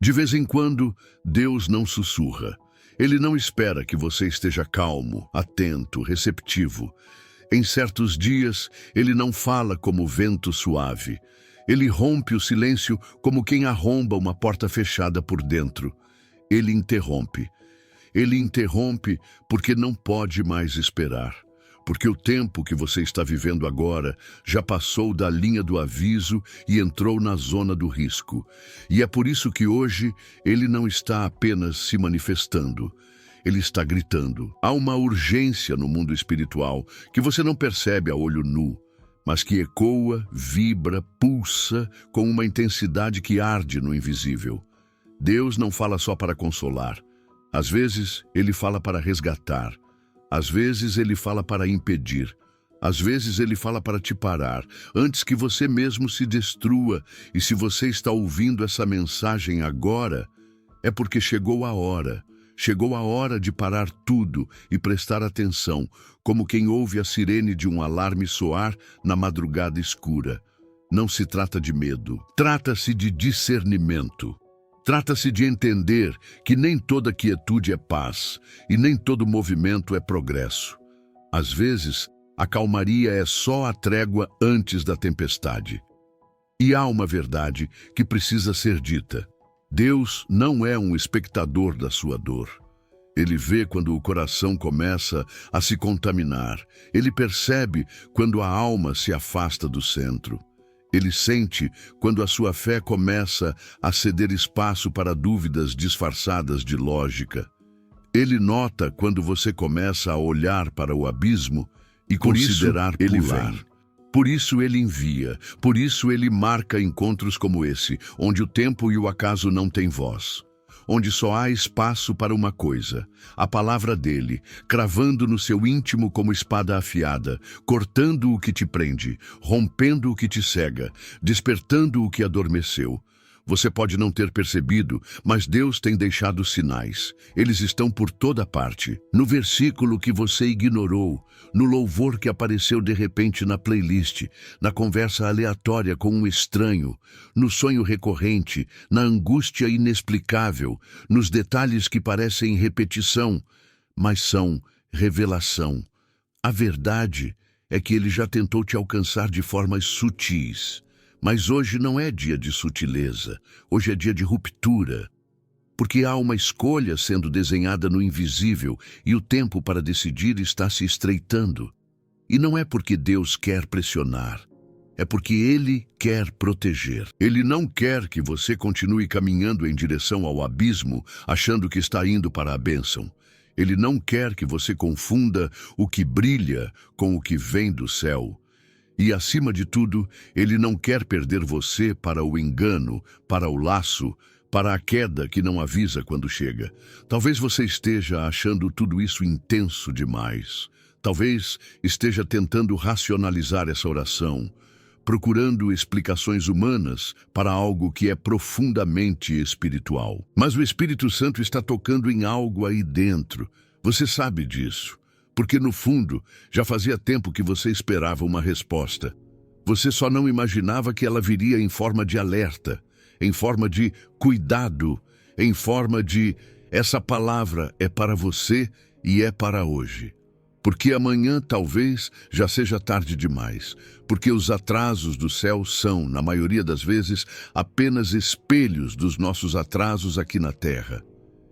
De vez em quando, Deus não sussurra. Ele não espera que você esteja calmo, atento, receptivo. Em certos dias, ele não fala como vento suave. Ele rompe o silêncio como quem arromba uma porta fechada por dentro. Ele interrompe. Ele interrompe porque não pode mais esperar. Porque o tempo que você está vivendo agora já passou da linha do aviso e entrou na zona do risco. E é por isso que hoje ele não está apenas se manifestando. Ele está gritando. Há uma urgência no mundo espiritual que você não percebe a olho nu, mas que ecoa, vibra, pulsa com uma intensidade que arde no invisível. Deus não fala só para consolar. Às vezes, ele fala para resgatar. Às vezes, ele fala para impedir. Às vezes, ele fala para te parar, antes que você mesmo se destrua. E se você está ouvindo essa mensagem agora, é porque chegou a hora. Chegou a hora de parar tudo e prestar atenção, como quem ouve a sirene de um alarme soar na madrugada escura. Não se trata de medo, trata-se de discernimento. Trata-se de entender que nem toda quietude é paz e nem todo movimento é progresso. Às vezes, a calmaria é só a trégua antes da tempestade. E há uma verdade que precisa ser dita. Deus não é um espectador da sua dor. Ele vê quando o coração começa a se contaminar. Ele percebe quando a alma se afasta do centro. Ele sente quando a sua fé começa a ceder espaço para dúvidas disfarçadas de lógica. Ele nota quando você começa a olhar para o abismo e considerar pular. Por isso ele envia, por isso ele marca encontros como esse, onde o tempo e o acaso não têm voz. Onde só há espaço para uma coisa, a palavra dele, cravando no seu íntimo como espada afiada, cortando o que te prende, rompendo o que te cega, despertando o que adormeceu. Você pode não ter percebido, mas Deus tem deixado sinais. Eles estão por toda parte. No versículo que você ignorou, no louvor que apareceu de repente na playlist, na conversa aleatória com um estranho, no sonho recorrente, na angústia inexplicável, nos detalhes que parecem repetição, mas são revelação. A verdade é que ele já tentou te alcançar de formas sutis. Mas hoje não é dia de sutileza, hoje é dia de ruptura. Porque há uma escolha sendo desenhada no invisível e o tempo para decidir está se estreitando. E não é porque Deus quer pressionar, é porque Ele quer proteger. Ele não quer que você continue caminhando em direção ao abismo, achando que está indo para a bênção. Ele não quer que você confunda o que brilha com o que vem do céu. E, acima de tudo, ele não quer perder você para o engano, para o laço, para a queda que não avisa quando chega. Talvez você esteja achando tudo isso intenso demais. Talvez esteja tentando racionalizar essa oração, procurando explicações humanas para algo que é profundamente espiritual. Mas o Espírito Santo está tocando em algo aí dentro. Você sabe disso. Porque, no fundo, já fazia tempo que você esperava uma resposta. Você só não imaginava que ela viria em forma de alerta, em forma de cuidado, em forma de essa palavra é para você e é para hoje. Porque amanhã talvez já seja tarde demais, porque os atrasos do céu são, na maioria das vezes, apenas espelhos dos nossos atrasos aqui na terra.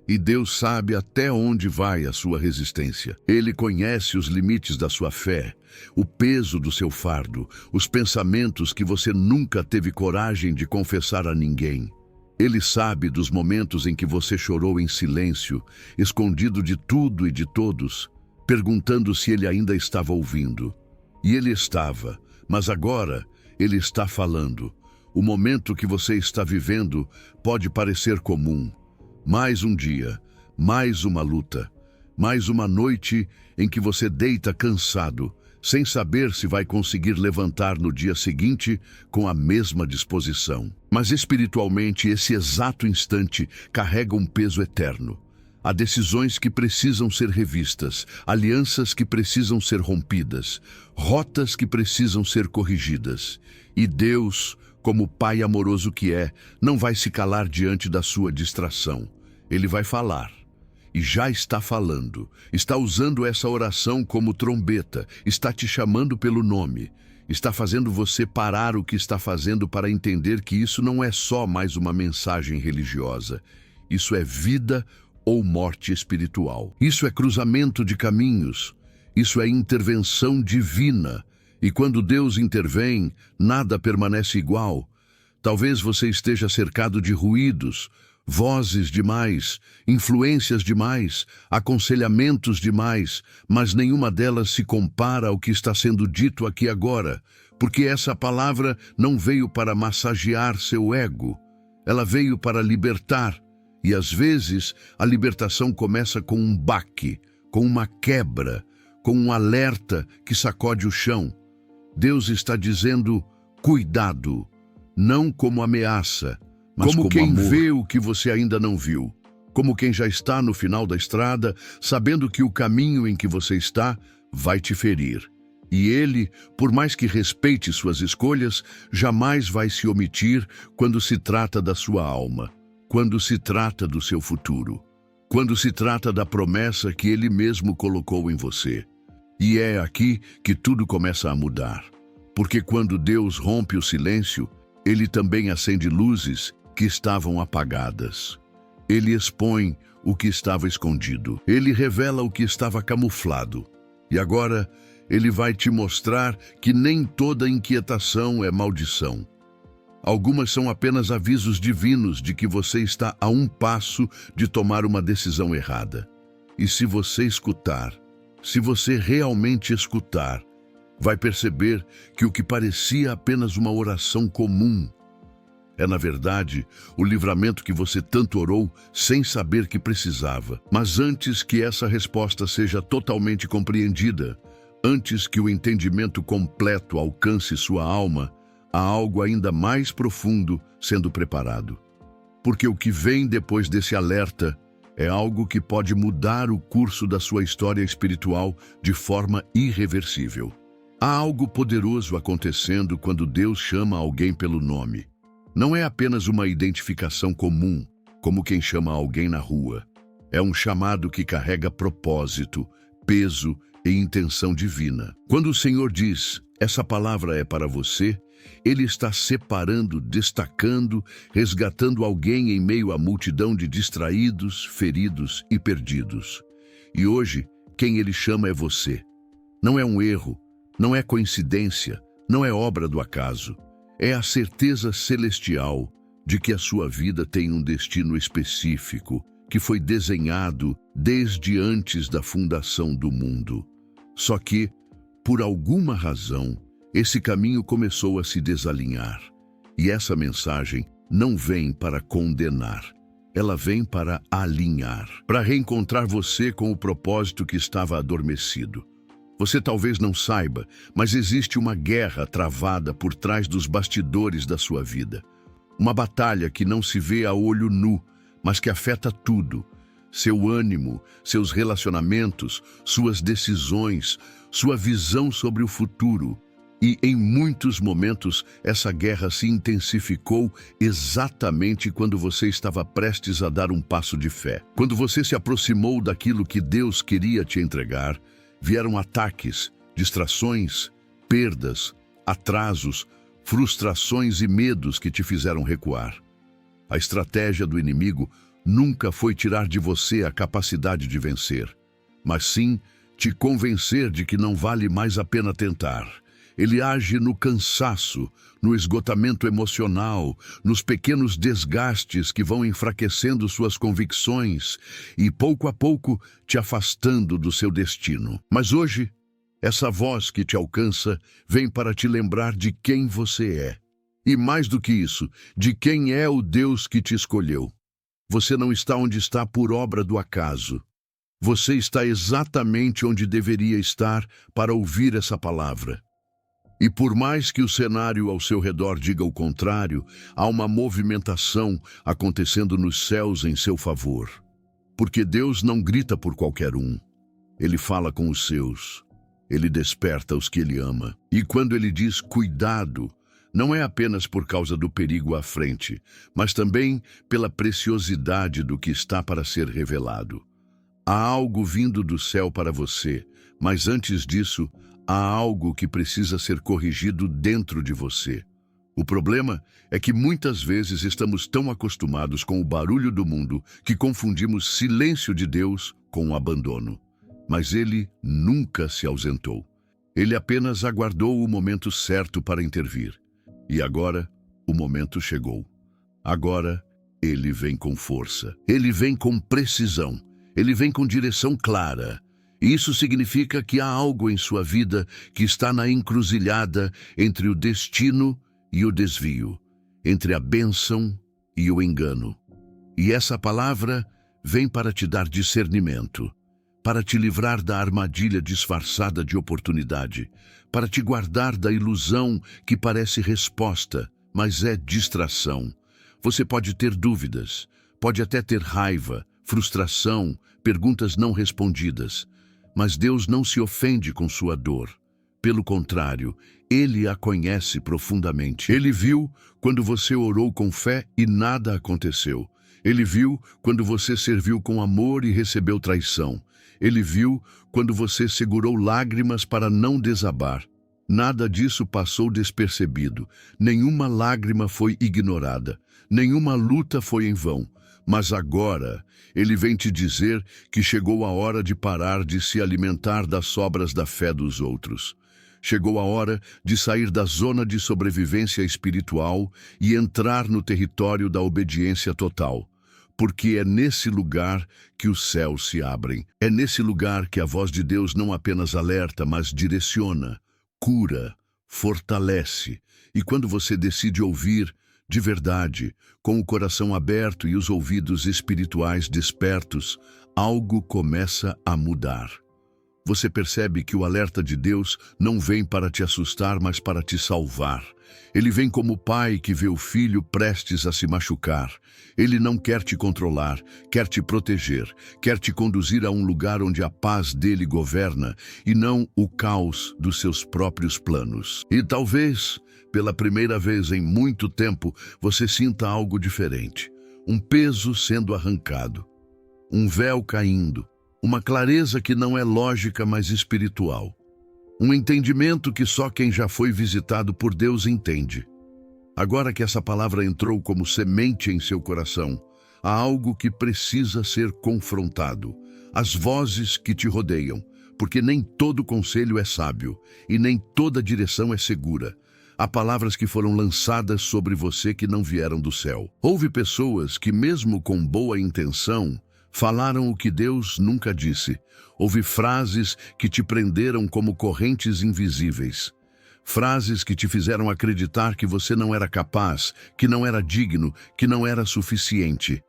E Deus sabe até onde vai a sua resistência. Ele conhece os limites da sua fé, o peso do seu fardo, os pensamentos que você nunca teve coragem de confessar a ninguém. Ele sabe dos momentos em que você chorou em silêncio, escondido de tudo e de todos, perguntando se ele ainda estava ouvindo. E ele estava, mas agora ele está falando. O momento que você está vivendo pode parecer comum. Mais um dia, mais uma luta, mais uma noite em que você deita cansado, sem saber se vai conseguir levantar no dia seguinte com a mesma disposição. Mas espiritualmente, esse exato instante carrega um peso eterno. Há decisões que precisam ser revistas, alianças que precisam ser rompidas, rotas que precisam ser corrigidas. E Deus, como pai amoroso que é, não vai se calar diante da sua distração. Ele vai falar. E já está falando. Está usando essa oração como trombeta. Está te chamando pelo nome. Está fazendo você parar o que está fazendo para entender que isso não é só mais uma mensagem religiosa. Isso é vida ou morte espiritual. Isso é cruzamento de caminhos. Isso é intervenção divina. E quando Deus intervém, nada permanece igual. Talvez você esteja cercado de ruídos, vozes demais, influências demais, aconselhamentos demais, mas nenhuma delas se compara ao que está sendo dito aqui agora, porque essa palavra não veio para massagear seu ego. Ela veio para libertar. E às vezes a libertação começa com um baque, com uma quebra, com um alerta que sacode o chão. Deus está dizendo, cuidado, não como ameaça, mas como quem amor. Vê o que você ainda não viu, como quem já está no final da estrada, sabendo que o caminho em que você está vai te ferir. E ele, por mais que respeite suas escolhas, jamais vai se omitir quando se trata da sua alma. Quando se trata do seu futuro, quando se trata da promessa que Ele mesmo colocou em você. E é aqui que tudo começa a mudar. Porque quando Deus rompe o silêncio, Ele também acende luzes que estavam apagadas. Ele expõe o que estava escondido. Ele revela o que estava camuflado. E agora, Ele vai te mostrar que nem toda inquietação é maldição. Algumas são apenas avisos divinos de que você está a um passo de tomar uma decisão errada. E se você escutar, se você realmente escutar, vai perceber que o que parecia apenas uma oração comum é, na verdade, o livramento que você tanto orou sem saber que precisava. Mas antes que essa resposta seja totalmente compreendida, antes que o entendimento completo alcance sua alma, há algo ainda mais profundo sendo preparado. Porque o que vem depois desse alerta é algo que pode mudar o curso da sua história espiritual de forma irreversível. Há algo poderoso acontecendo quando Deus chama alguém pelo nome. Não é apenas uma identificação comum, como quem chama alguém na rua. É um chamado que carrega propósito, peso e intenção divina. Quando o Senhor diz, essa palavra é para você, Ele está separando, destacando, resgatando alguém em meio à multidão de distraídos, feridos e perdidos. E hoje, quem Ele chama é você. Não é um erro, não é coincidência, não é obra do acaso. É a certeza celestial de que a sua vida tem um destino específico, que foi desenhado desde antes da fundação do mundo. Só que, por alguma razão, esse caminho começou a se desalinhar. E essa mensagem não vem para condenar. Ela vem para alinhar, para reencontrar você com o propósito que estava adormecido. Você talvez não saiba, mas existe uma guerra travada por trás dos bastidores da sua vida. Uma batalha que não se vê a olho nu, mas que afeta tudo. Seu ânimo, seus relacionamentos, suas decisões, sua visão sobre o futuro. E, em muitos momentos, essa guerra se intensificou exatamente quando você estava prestes a dar um passo de fé. Quando você se aproximou daquilo que Deus queria te entregar, vieram ataques, distrações, perdas, atrasos, frustrações e medos que te fizeram recuar. A estratégia do inimigo nunca foi tirar de você a capacidade de vencer, mas sim te convencer de que não vale mais a pena tentar. Ele age no cansaço, no esgotamento emocional, nos pequenos desgastes que vão enfraquecendo suas convicções e, pouco a pouco, te afastando do seu destino. Mas hoje, essa voz que te alcança vem para te lembrar de quem você é. E mais do que isso, de quem é o Deus que te escolheu. Você não está onde está por obra do acaso. Você está exatamente onde deveria estar para ouvir essa palavra. E por mais que o cenário ao seu redor diga o contrário, há uma movimentação acontecendo nos céus em seu favor. Porque Deus não grita por qualquer um. Ele fala com os seus. Ele desperta os que Ele ama. E quando Ele diz cuidado, Não é apenas por causa do perigo à frente, mas também pela preciosidade do que está para ser revelado. Há algo vindo do céu para você, mas antes disso, há algo que precisa ser corrigido dentro de você. O problema é que muitas vezes estamos tão acostumados com o barulho do mundo que confundimos silêncio de Deus com o abandono. Mas ele nunca se ausentou. Ele apenas aguardou o momento certo para intervir. E agora, o momento chegou. Agora, ele vem com força. Ele vem com precisão. Ele vem com direção clara. E isso significa que há algo em sua vida que está na encruzilhada entre o destino e o desvio, entre a bênção e o engano. E essa palavra vem para te dar discernimento, para te livrar da armadilha disfarçada de oportunidade, para te guardar da ilusão que parece resposta, mas é distração. Você pode ter dúvidas, pode até ter raiva, frustração, perguntas não respondidas, mas Deus não se ofende com sua dor. Pelo contrário, Ele a conhece profundamente. Ele viu quando você orou com fé e nada aconteceu. Ele viu quando você serviu com amor e recebeu traição. Ele viu quando você segurou lágrimas para não desabar. Nada disso passou despercebido. Nenhuma lágrima foi ignorada. Nenhuma luta foi em vão. Mas agora, Ele vem te dizer que chegou a hora de parar de se alimentar das sobras da fé dos outros. Chegou a hora de sair da zona de sobrevivência espiritual e entrar no território da obediência total. Porque é nesse lugar que os céus se abrem. É nesse lugar que a voz de Deus não apenas alerta, mas direciona, cura, fortalece. E quando você decide ouvir, de verdade, com o coração aberto e os ouvidos espirituais despertos, algo começa a mudar. Você percebe que o alerta de Deus não vem para te assustar, mas para te salvar. Ele vem como pai que vê o filho prestes a se machucar. Ele não quer te controlar, quer te proteger, quer te conduzir a um lugar onde a paz dele governa e não o caos dos seus próprios planos. E talvez, pela primeira vez em muito tempo, você sinta algo diferente. Um peso sendo arrancado, um véu caindo, uma clareza que não é lógica, mas espiritual. Um entendimento que só quem já foi visitado por Deus entende. Agora que essa palavra entrou como semente em seu coração, há algo que precisa ser confrontado. As vozes que te rodeiam, porque nem todo conselho é sábio e nem toda direção é segura. Há palavras que foram lançadas sobre você que não vieram do céu. Houve pessoas que, mesmo com boa intenção, falaram o que Deus nunca disse. Houve frases que te prenderam como correntes invisíveis. Frases que te fizeram acreditar que você não era capaz, que não era digno, que não era suficiente.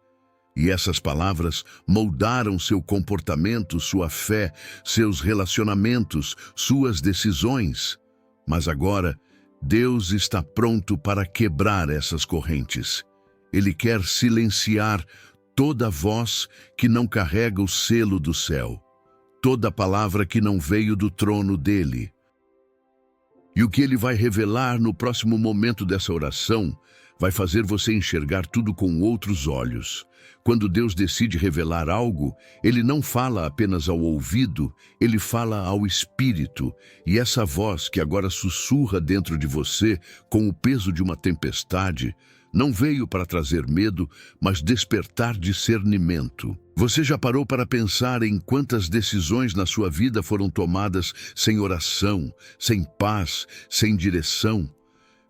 E essas palavras moldaram seu comportamento, sua fé, seus relacionamentos, suas decisões. Mas agora, Deus está pronto para quebrar essas correntes. Ele quer silenciar toda voz que não carrega o selo do céu, toda palavra que não veio do trono dele. E o que ele vai revelar no próximo momento dessa oração vai fazer você enxergar tudo com outros olhos. Quando Deus decide revelar algo, ele não fala apenas ao ouvido, ele fala ao espírito. E essa voz que agora sussurra dentro de você com o peso de uma tempestade, não veio para trazer medo, mas despertar discernimento. Você já parou para pensar em quantas decisões na sua vida foram tomadas sem oração, sem paz, sem direção?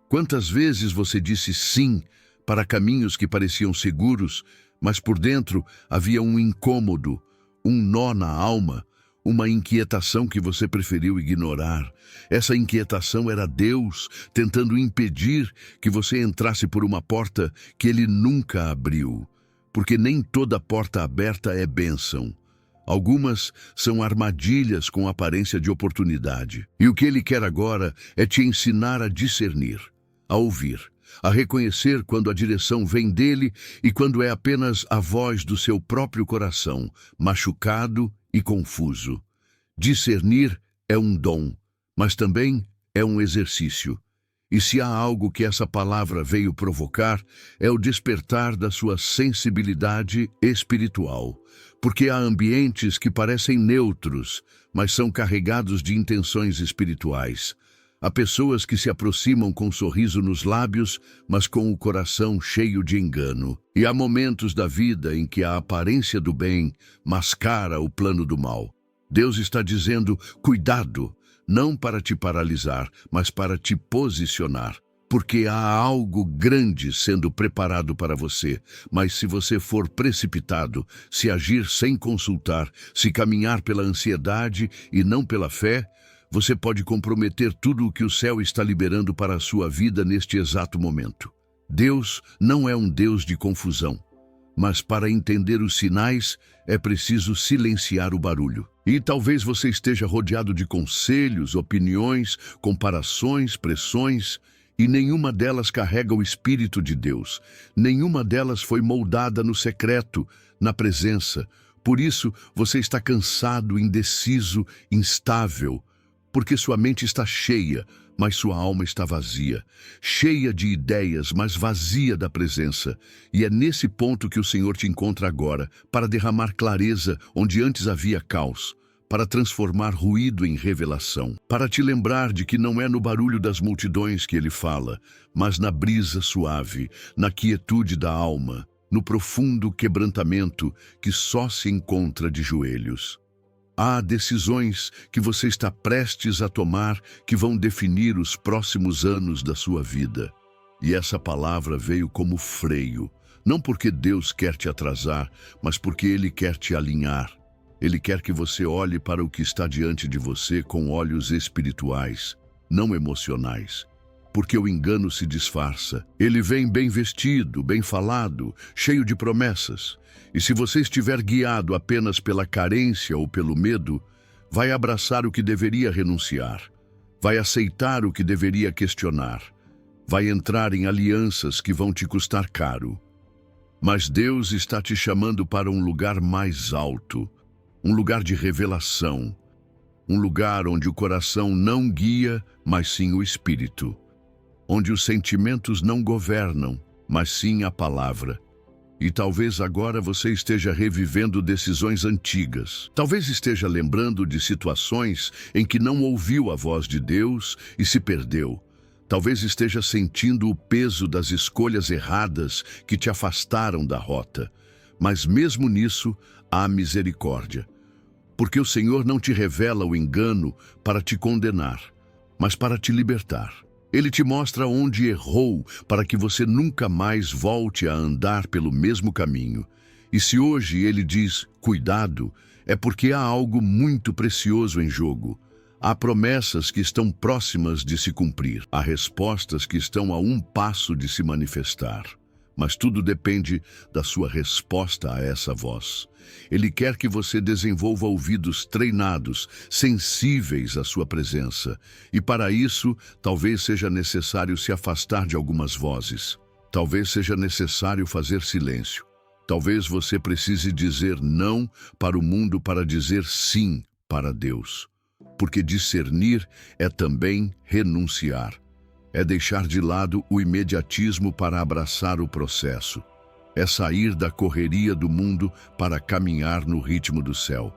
Quantas vezes você disse sim para caminhos que pareciam seguros, mas por dentro havia um incômodo, um nó na alma, uma inquietação que você preferiu ignorar? Essa inquietação era Deus tentando impedir que você entrasse por uma porta que Ele nunca abriu. Porque nem toda porta aberta é bênção. Algumas são armadilhas com aparência de oportunidade. E o que Ele quer agora é te ensinar a discernir, a ouvir, a reconhecer quando a direção vem dele e quando é apenas a voz do seu próprio coração, machucado e confuso. Discernir é um dom, mas também é um exercício. E se há algo que essa palavra veio provocar, é o despertar da sua sensibilidade espiritual. Porque há ambientes que parecem neutros, mas são carregados de intenções espirituais. Há pessoas que se aproximam com um sorriso nos lábios, mas com o coração cheio de engano. E há momentos da vida em que a aparência do bem mascara o plano do mal. Deus está dizendo, cuidado, não para te paralisar, mas para te posicionar. Porque há algo grande sendo preparado para você, mas se você for precipitado, se agir sem consultar, se caminhar pela ansiedade e não pela fé, você pode comprometer tudo o que o céu está liberando para a sua vida neste exato momento. Deus não é um Deus de confusão, mas para entender os sinais é preciso silenciar o barulho. E talvez você esteja rodeado de conselhos, opiniões, comparações, pressões, e nenhuma delas carrega o Espírito de Deus. Nenhuma delas foi moldada no secreto, na presença. Por isso, você está cansado, indeciso, instável, porque sua mente está cheia, mas sua alma está vazia. Cheia de ideias, mas vazia da presença. E é nesse ponto que o Senhor te encontra agora, para derramar clareza onde antes havia caos, para transformar ruído em revelação, para te lembrar de que não é no barulho das multidões que Ele fala, mas na brisa suave, na quietude da alma, no profundo quebrantamento que só se encontra de joelhos. Há decisões que você está prestes a tomar que vão definir os próximos anos da sua vida. E essa palavra veio como freio, não porque Deus quer te atrasar, mas porque Ele quer te alinhar. Ele quer que você olhe para o que está diante de você com olhos espirituais, não emocionais. Porque o engano se disfarça. Ele vem bem vestido, bem falado, cheio de promessas. E se você estiver guiado apenas pela carência ou pelo medo, vai abraçar o que deveria renunciar. Vai aceitar o que deveria questionar. Vai entrar em alianças que vão te custar caro. Mas Deus está te chamando para um lugar mais alto. Um lugar de revelação, um lugar onde o coração não guia, mas sim o espírito, onde os sentimentos não governam, mas sim a palavra. E talvez agora você esteja revivendo decisões antigas. Talvez esteja lembrando de situações em que não ouviu a voz de Deus e se perdeu. Talvez esteja sentindo o peso das escolhas erradas que te afastaram da rota. Mas mesmo nisso, há misericórdia. Porque o Senhor não te revela o engano para te condenar, mas para te libertar. Ele te mostra onde errou para que você nunca mais volte a andar pelo mesmo caminho. E se hoje Ele diz, cuidado, é porque há algo muito precioso em jogo. Há promessas que estão próximas de se cumprir. Há respostas que estão a um passo de se manifestar. Mas tudo depende da sua resposta a essa voz. Ele quer que você desenvolva ouvidos treinados, sensíveis à sua presença. E para isso, talvez seja necessário se afastar de algumas vozes. Talvez seja necessário fazer silêncio. Talvez você precise dizer não para o mundo para dizer sim para Deus. Porque discernir é também renunciar. É deixar de lado o imediatismo para abraçar o processo. É sair da correria do mundo para caminhar no ritmo do céu.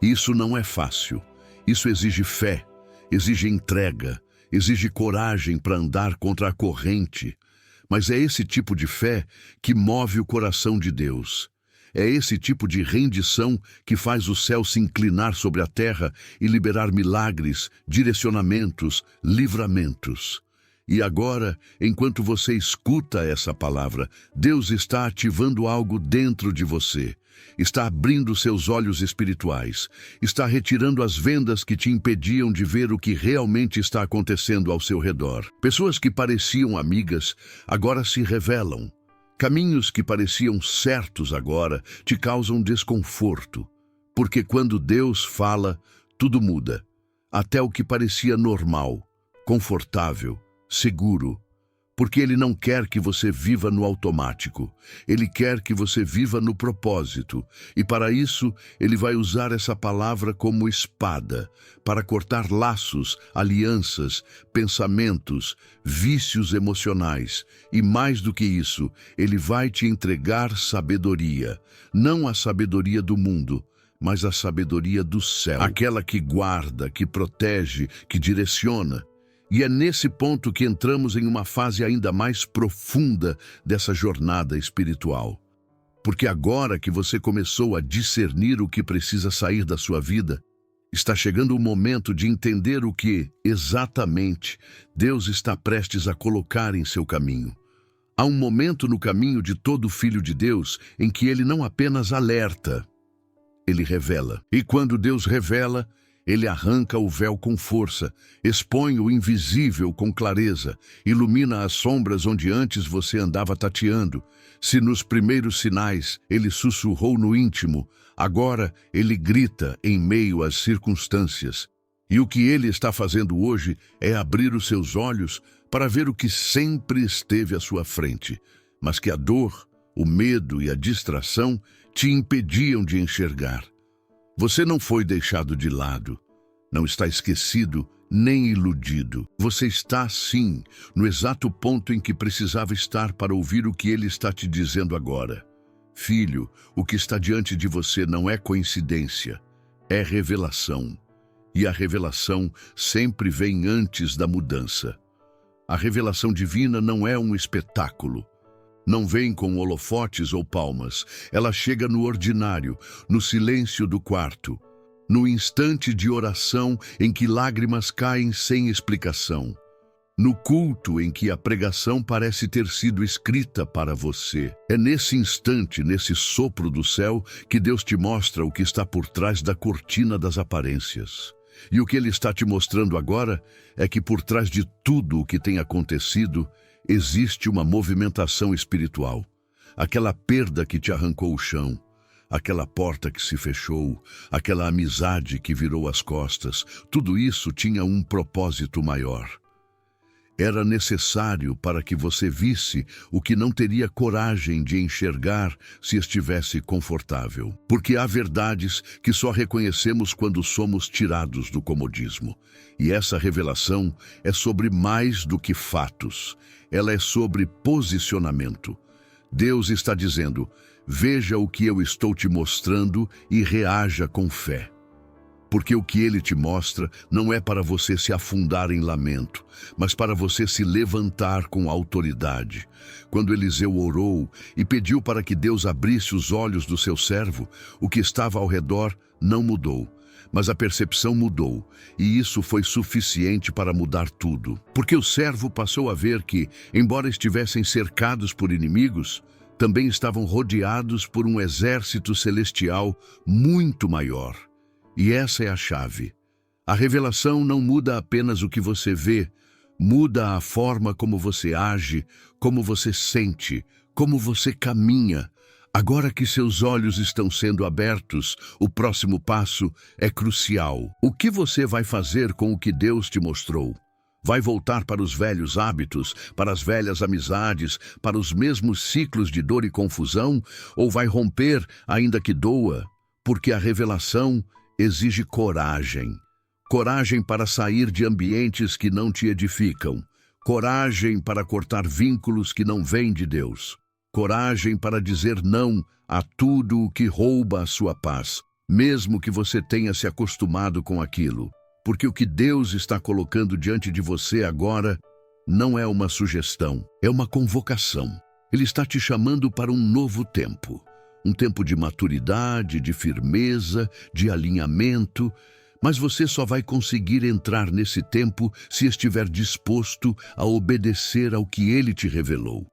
Isso não é fácil. Isso exige fé, exige entrega, exige coragem para andar contra a corrente. Mas é esse tipo de fé que move o coração de Deus. É esse tipo de rendição que faz o céu se inclinar sobre a terra e liberar milagres, direcionamentos, livramentos. E agora, enquanto você escuta essa palavra, Deus está ativando algo dentro de você. Está abrindo seus olhos espirituais. Está retirando as vendas que te impediam de ver o que realmente está acontecendo ao seu redor. Pessoas que pareciam amigas agora se revelam. Caminhos que pareciam certos agora te causam desconforto, porque quando Deus fala, tudo muda, até o que parecia normal, confortável, seguro. Porque Ele não quer que você viva no automático. Ele quer que você viva no propósito. E para isso, Ele vai usar essa palavra como espada, para cortar laços, alianças, pensamentos, vícios emocionais. E mais do que isso, Ele vai te entregar sabedoria. Não a sabedoria do mundo, mas a sabedoria do céu. Aquela que guarda, que protege, que direciona. E é nesse ponto que entramos em uma fase ainda mais profunda dessa jornada espiritual. Porque agora que você começou a discernir o que precisa sair da sua vida, está chegando o momento de entender o que, exatamente, Deus está prestes a colocar em seu caminho. Há um momento no caminho de todo filho de Deus em que ele não apenas alerta, ele revela. E quando Deus revela, Ele arranca o véu com força, expõe o invisível com clareza, ilumina as sombras onde antes você andava tateando. Se nos primeiros sinais Ele sussurrou no íntimo, agora Ele grita em meio às circunstâncias. E o que Ele está fazendo hoje é abrir os seus olhos para ver o que sempre esteve à sua frente, mas que a dor, o medo e a distração te impediam de enxergar. Você não foi deixado de lado, não está esquecido nem iludido. Você está, sim, no exato ponto em que precisava estar para ouvir o que Ele está te dizendo agora. Filho, o que está diante de você não é coincidência, é revelação. E a revelação sempre vem antes da mudança. A revelação divina não é um espetáculo. Não vem com holofotes ou palmas. Ela chega no ordinário, no silêncio do quarto, no instante de oração em que lágrimas caem sem explicação, no culto em que a pregação parece ter sido escrita para você. É nesse instante, nesse sopro do céu, que Deus te mostra o que está por trás da cortina das aparências. E o que Ele está te mostrando agora é que por trás de tudo o que tem acontecido, existe uma movimentação espiritual. Aquela perda que te arrancou o chão, aquela porta que se fechou, aquela amizade que virou as costas, tudo isso tinha um propósito maior. Era necessário para que você visse o que não teria coragem de enxergar se estivesse confortável. Porque há verdades que só reconhecemos quando somos tirados do comodismo. E essa revelação é sobre mais do que fatos. Ela é sobre posicionamento. Deus está dizendo: veja o que eu estou te mostrando e reaja com fé. Porque o que Ele te mostra não é para você se afundar em lamento, mas para você se levantar com autoridade. Quando Eliseu orou e pediu para que Deus abrisse os olhos do seu servo, o que estava ao redor não mudou, mas a percepção mudou, e isso foi suficiente para mudar tudo. Porque o servo passou a ver que, embora estivessem cercados por inimigos, também estavam rodeados por um exército celestial muito maior. E essa é a chave. A revelação não muda apenas o que você vê, muda a forma como você age, como você sente, como você caminha. Agora que seus olhos estão sendo abertos, o próximo passo é crucial. O que você vai fazer com o que Deus te mostrou? Vai voltar para os velhos hábitos, para as velhas amizades, para os mesmos ciclos de dor e confusão? Ou vai romper, ainda que doa? Porque a revelação exige coragem. Coragem para sair de ambientes que não te edificam. Coragem para cortar vínculos que não vêm de Deus. Coragem para dizer não a tudo o que rouba a sua paz, mesmo que você tenha se acostumado com aquilo. Porque o que Deus está colocando diante de você agora não é uma sugestão, é uma convocação. Ele está te chamando para um novo tempo. Um tempo de maturidade, de firmeza, de alinhamento, mas você só vai conseguir entrar nesse tempo se estiver disposto a obedecer ao que Ele te revelou.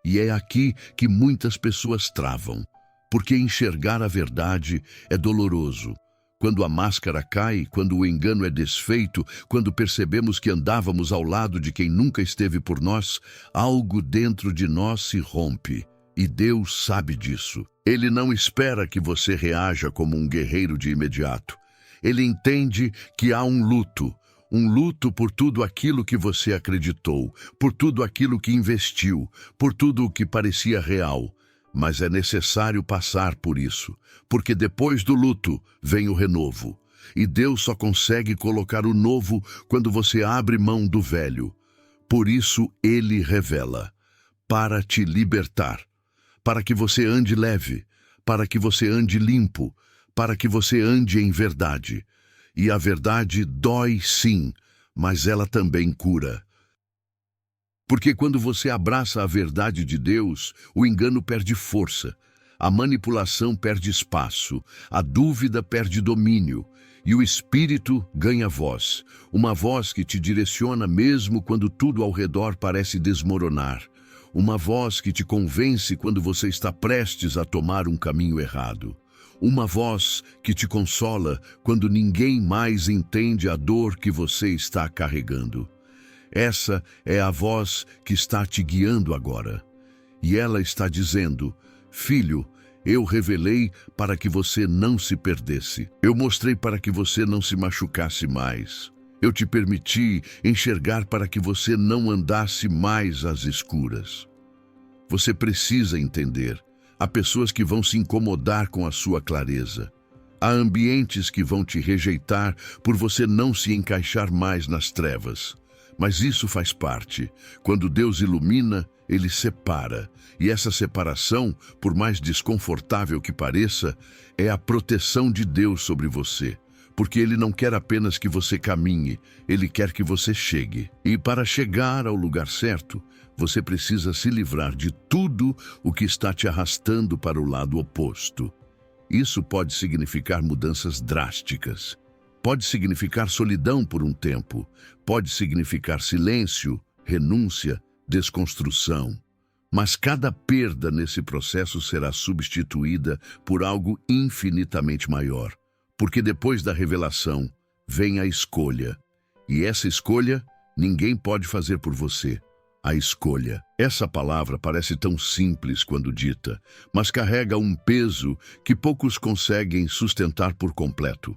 E é aqui que muitas pessoas travam, porque enxergar a verdade é doloroso. Quando a máscara cai, quando o engano é desfeito, quando percebemos que andávamos ao lado de quem nunca esteve por nós, algo dentro de nós se rompe. E Deus sabe disso. Ele não espera que você reaja como um guerreiro de imediato. Ele entende que há um luto, um luto por tudo aquilo que você acreditou, por tudo aquilo que investiu, por tudo o que parecia real. Mas é necessário passar por isso, porque depois do luto vem o renovo. E Deus só consegue colocar o novo quando você abre mão do velho. Por isso Ele revela, para te libertar, para que você ande leve, para que você ande limpo, para que você ande em verdade. E a verdade dói sim, mas ela também cura. Porque quando você abraça a verdade de Deus, o engano perde força, a manipulação perde espaço, a dúvida perde domínio, e o Espírito ganha voz, uma voz que te direciona mesmo quando tudo ao redor parece desmoronar, uma voz que te convence quando você está prestes a tomar um caminho errado. Uma voz que te consola quando ninguém mais entende a dor que você está carregando. Essa é a voz que está te guiando agora. E ela está dizendo: filho, eu revelei para que você não se perdesse. Eu mostrei para que você não se machucasse mais. Eu te permiti enxergar para que você não andasse mais às escuras. Você precisa entender. Há pessoas que vão se incomodar com a sua clareza. Há ambientes que vão te rejeitar por você não se encaixar mais nas trevas. Mas isso faz parte. Quando Deus ilumina, Ele separa. E essa separação, por mais desconfortável que pareça, é a proteção de Deus sobre você. Porque Ele não quer apenas que você caminhe, Ele quer que você chegue. E para chegar ao lugar certo, você precisa se livrar de tudo o que está te arrastando para o lado oposto. Isso pode significar mudanças drásticas. Pode significar solidão por um tempo. Pode significar silêncio, renúncia, desconstrução. Mas cada perda nesse processo será substituída por algo infinitamente maior. Porque depois da revelação vem a escolha. E essa escolha ninguém pode fazer por você. A escolha. Essa palavra parece tão simples quando dita, mas carrega um peso que poucos conseguem sustentar por completo.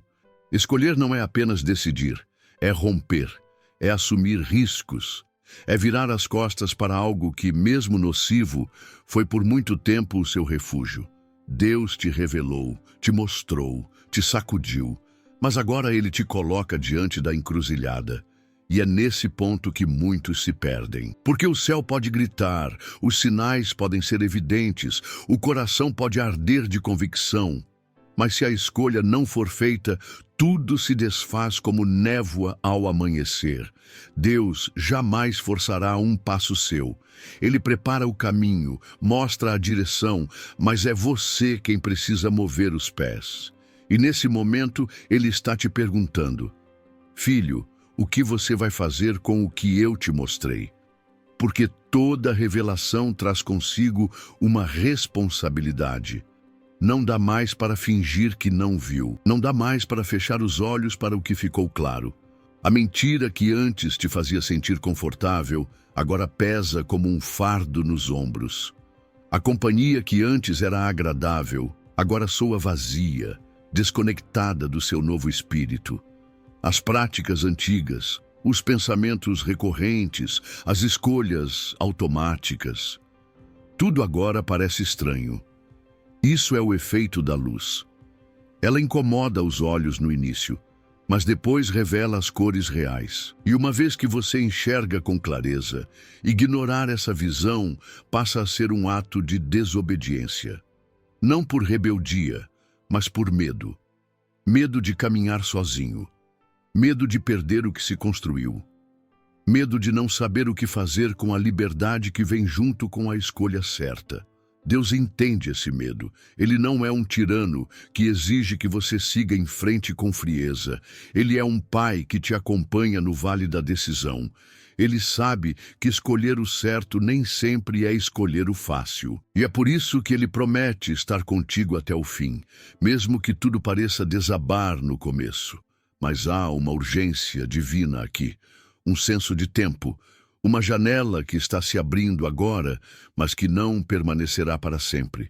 Escolher não é apenas decidir, é romper, é assumir riscos, é virar as costas para algo que, mesmo nocivo, foi por muito tempo o seu refúgio. Deus te revelou, te mostrou, te sacudiu, mas agora Ele te coloca diante da encruzilhada. E é nesse ponto que muitos se perdem. Porque o céu pode gritar, os sinais podem ser evidentes, o coração pode arder de convicção. Mas se a escolha não for feita, tudo se desfaz como névoa ao amanhecer. Deus jamais forçará um passo seu. Ele prepara o caminho, mostra a direção, mas é você quem precisa mover os pés. E nesse momento, Ele está te perguntando: filho, o que você vai fazer com o que eu te mostrei? Porque toda revelação traz consigo uma responsabilidade. Não dá mais para fingir que não viu. Não dá mais para fechar os olhos para o que ficou claro. A mentira que antes te fazia sentir confortável, agora pesa como um fardo nos ombros. A companhia que antes era agradável, agora soa vazia, desconectada do seu novo espírito. As práticas antigas, os pensamentos recorrentes, as escolhas automáticas. Tudo agora parece estranho. Isso é o efeito da luz. Ela incomoda os olhos no início, mas depois revela as cores reais. E uma vez que você enxerga com clareza, ignorar essa visão passa a ser um ato de desobediência. Não por rebeldia, mas por medo. Medo de caminhar sozinho. Medo de perder o que se construiu. Medo de não saber o que fazer com a liberdade que vem junto com a escolha certa. Deus entende esse medo. Ele não é um tirano que exige que você siga em frente com frieza. Ele é um pai que te acompanha no vale da decisão. Ele sabe que escolher o certo nem sempre é escolher o fácil. E é por isso que Ele promete estar contigo até o fim, mesmo que tudo pareça desabar no começo. Mas há uma urgência divina aqui, um senso de tempo, uma janela que está se abrindo agora, mas que não permanecerá para sempre.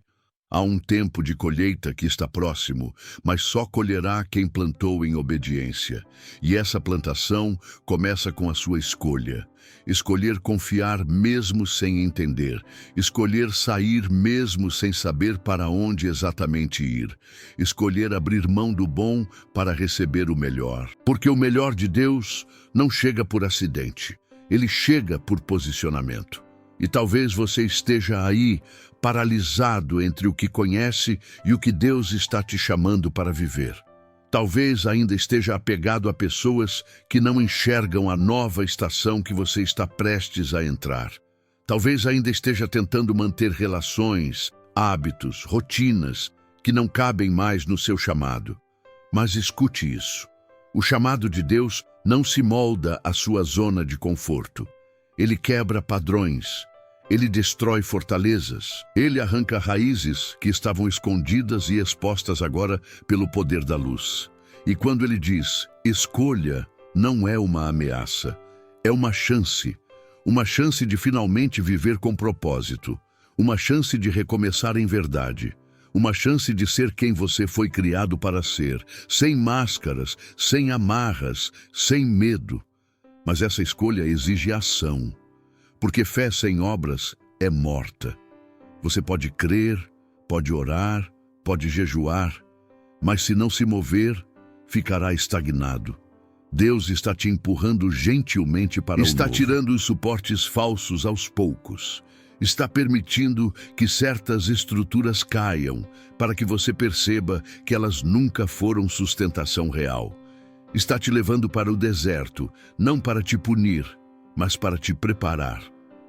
Há um tempo de colheita que está próximo, mas só colherá quem plantou em obediência. E essa plantação começa com a sua escolha. Escolher confiar mesmo sem entender. Escolher sair mesmo sem saber para onde exatamente ir. Escolher abrir mão do bom para receber o melhor. Porque o melhor de Deus não chega por acidente. Ele chega por posicionamento. E talvez você esteja aí, paralisado entre o que conhece e o que Deus está te chamando para viver. Talvez ainda esteja apegado a pessoas que não enxergam a nova estação que você está prestes a entrar. Talvez ainda esteja tentando manter relações, hábitos, rotinas que não cabem mais no seu chamado. Mas escute isso. O chamado de Deus não se molda à sua zona de conforto. Ele quebra padrões. Ele destrói fortalezas. Ele arranca raízes que estavam escondidas e expostas agora pelo poder da luz. E quando ele diz, escolha, não é uma ameaça. É uma chance. Uma chance de finalmente viver com propósito. Uma chance de recomeçar em verdade. Uma chance de ser quem você foi criado para ser. Sem máscaras, sem amarras, sem medo. Mas essa escolha exige ação. Porque fé sem obras é morta. Você pode crer, pode orar, pode jejuar, mas se não se mover, ficará estagnado. Deus está te empurrando gentilmente para o novo. Está tirando os suportes falsos aos poucos. Está permitindo que certas estruturas caiam, para que você perceba que elas nunca foram sustentação real. Está te levando para o deserto, não para te punir, mas para te preparar.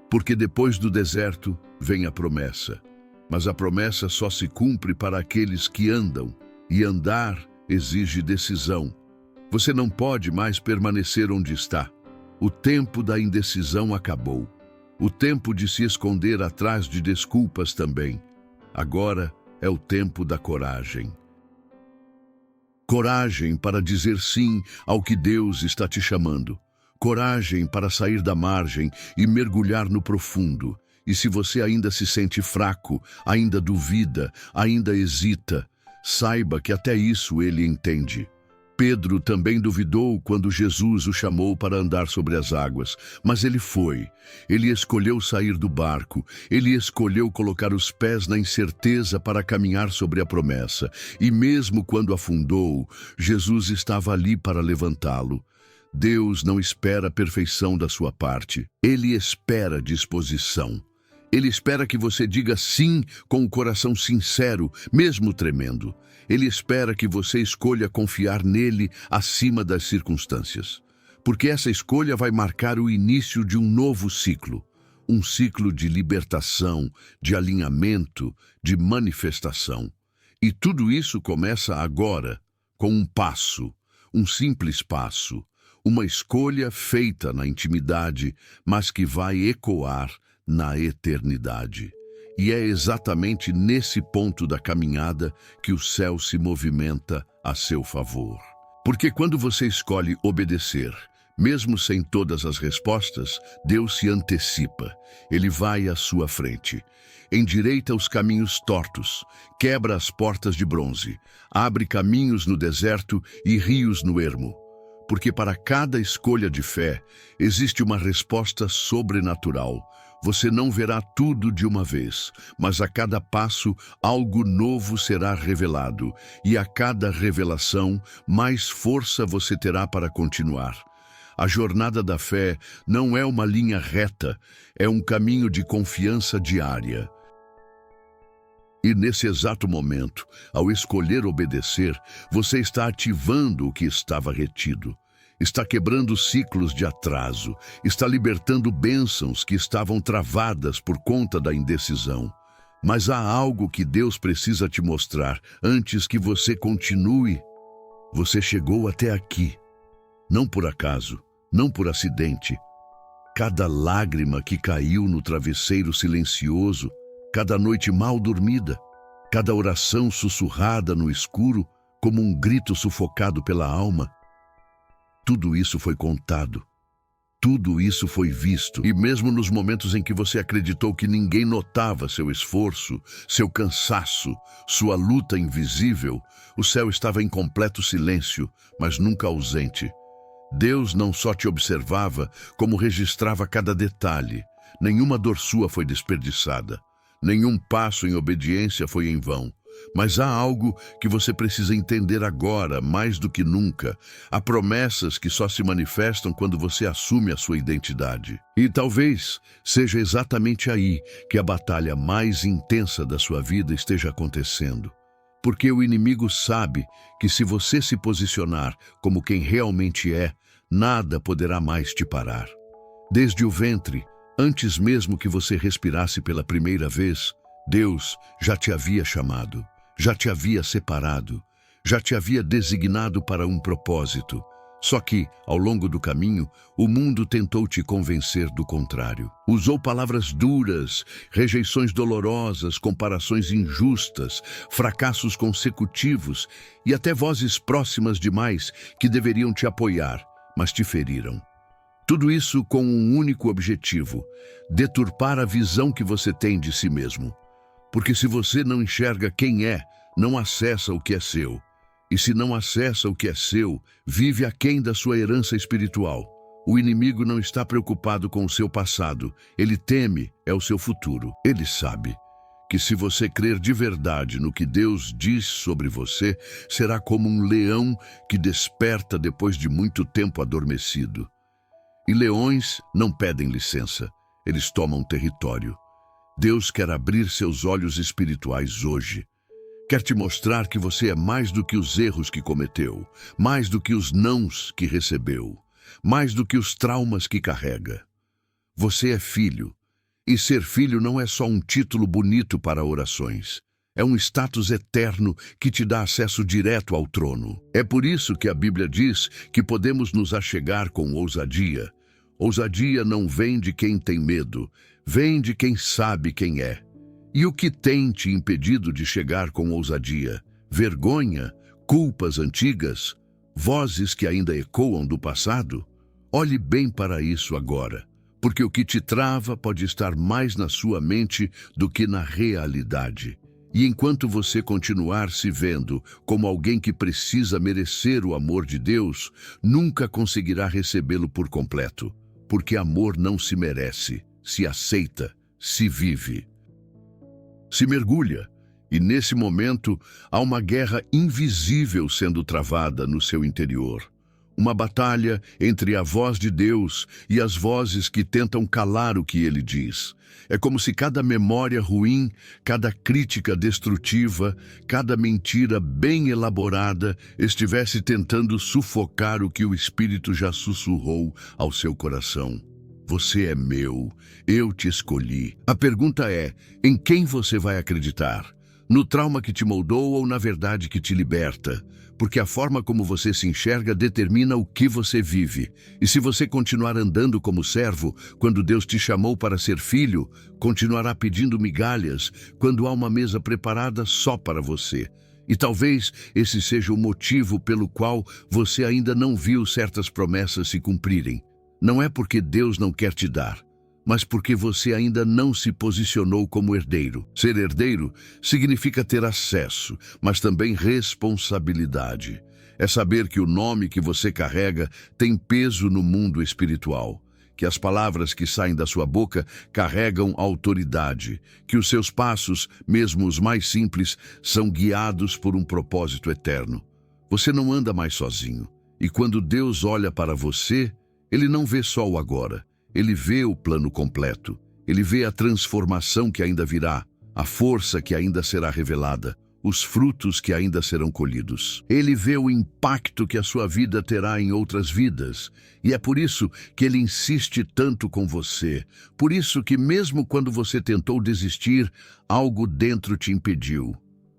Porque depois do deserto vem a promessa. Mas a promessa só se cumpre para aqueles que andam, e andar exige decisão. Você não pode mais permanecer onde está. O tempo da indecisão acabou. O tempo de se esconder atrás de desculpas também. Agora é o tempo da coragem. Coragem para dizer sim ao que Deus está te chamando. Coragem para sair da margem e mergulhar no profundo. E se você ainda se sente fraco, ainda duvida, ainda hesita, saiba que até isso ele entende. Pedro também duvidou quando Jesus o chamou para andar sobre as águas, mas ele foi. Ele escolheu sair do barco, ele escolheu colocar os pés na incerteza para caminhar sobre a promessa. E mesmo quando afundou, Jesus estava ali para levantá-lo. Deus não espera a perfeição da sua parte, Ele espera disposição. Ele espera que você diga sim com o coração sincero, mesmo tremendo. Ele espera que você escolha confiar nele acima das circunstâncias. Porque essa escolha vai marcar o início de um novo ciclo. Um ciclo de libertação, de alinhamento, de manifestação. E tudo isso começa agora, com um passo, um simples passo. Uma escolha feita na intimidade, mas que vai ecoar na eternidade. E é exatamente nesse ponto da caminhada que o céu se movimenta a seu favor. Porque quando você escolhe obedecer, mesmo sem todas as respostas, Deus se antecipa. Ele vai à sua frente. Endireita os caminhos tortos, quebra as portas de bronze, abre caminhos no deserto e rios no ermo. Porque para cada escolha de fé, existe uma resposta sobrenatural. Você não verá tudo de uma vez, mas a cada passo algo novo será revelado, e a cada revelação, mais força você terá para continuar. A jornada da fé não é uma linha reta, é um caminho de confiança diária. E nesse exato momento, ao escolher obedecer, você está ativando o que estava retido. Está quebrando ciclos de atraso, está libertando bênçãos que estavam travadas por conta da indecisão. Mas há algo que Deus precisa te mostrar antes que você continue. Você chegou até aqui, não por acaso, não por acidente. Cada lágrima que caiu no travesseiro silencioso, cada noite mal dormida, cada oração sussurrada no escuro, como um grito sufocado pela alma, tudo isso foi contado. Tudo isso foi visto, e mesmo nos momentos em que você acreditou que ninguém notava seu esforço, seu cansaço, sua luta invisível, o céu estava em completo silêncio, mas nunca ausente. Deus não só te observava, como registrava cada detalhe. Nenhuma dor sua foi desperdiçada. Nenhum passo em obediência foi em vão. Mas há algo que você precisa entender agora, mais do que nunca. Há promessas que só se manifestam quando você assume a sua identidade. E talvez seja exatamente aí que a batalha mais intensa da sua vida esteja acontecendo. Porque o inimigo sabe que se você se posicionar como quem realmente é, nada poderá mais te parar. Desde o ventre, antes mesmo que você respirasse pela primeira vez, Deus já te havia chamado, já te havia separado, já te havia designado para um propósito. Só que, ao longo do caminho, o mundo tentou te convencer do contrário. Usou palavras duras, rejeições dolorosas, comparações injustas, fracassos consecutivos e até vozes próximas demais que deveriam te apoiar, mas te feriram. Tudo isso com um único objetivo: deturpar a visão que você tem de si mesmo. Porque se você não enxerga quem é, não acessa o que é seu. E se não acessa o que é seu, vive aquém da sua herança espiritual. O inimigo não está preocupado com o seu passado. Ele teme o seu futuro. Ele sabe que se você crer de verdade no que Deus diz sobre você, será como um leão que desperta depois de muito tempo adormecido. E leões não pedem licença. Eles tomam território. Deus quer abrir seus olhos espirituais hoje. Quer te mostrar que você é mais do que os erros que cometeu, mais do que os nãos que recebeu, mais do que os traumas que carrega. Você é filho, e ser filho não é só um título bonito para orações. É um status eterno que te dá acesso direto ao trono. É por isso que a Bíblia diz que podemos nos achegar com ousadia. Ousadia não vem de quem tem medo, vem de quem sabe quem é. E o que tem te impedido de chegar com ousadia? Vergonha? Culpas antigas? Vozes que ainda ecoam do passado? Olhe bem para isso agora, porque o que te trava pode estar mais na sua mente do que na realidade. E enquanto você continuar se vendo como alguém que precisa merecer o amor de Deus, nunca conseguirá recebê-lo por completo. Porque amor não se merece, se aceita, se vive. Se mergulha, e nesse momento há uma guerra invisível sendo travada no seu interior. Uma batalha entre a voz de Deus e as vozes que tentam calar o que ele diz. É como se cada memória ruim, cada crítica destrutiva, cada mentira bem elaborada estivesse tentando sufocar o que o Espírito já sussurrou ao seu coração. Você é meu, eu te escolhi. A pergunta é, em quem você vai acreditar? No trauma que te moldou ou na verdade que te liberta? Porque a forma como você se enxerga determina o que você vive. E se você continuar andando como servo, quando Deus te chamou para ser filho, continuará pedindo migalhas, quando há uma mesa preparada só para você. E talvez esse seja o motivo pelo qual você ainda não viu certas promessas se cumprirem. Não é porque Deus não quer te dar, mas porque você ainda não se posicionou como herdeiro. Ser herdeiro significa ter acesso, mas também responsabilidade. É saber que o nome que você carrega tem peso no mundo espiritual, que as palavras que saem da sua boca carregam autoridade, que os seus passos, mesmo os mais simples, são guiados por um propósito eterno. Você não anda mais sozinho, e quando Deus olha para você, Ele não vê só o agora. Ele vê o plano completo. Ele vê a transformação que ainda virá, a força que ainda será revelada, os frutos que ainda serão colhidos. Ele vê o impacto que a sua vida terá em outras vidas. E é por isso que ele insiste tanto com você. Por isso que mesmo quando você tentou desistir, algo dentro te impediu.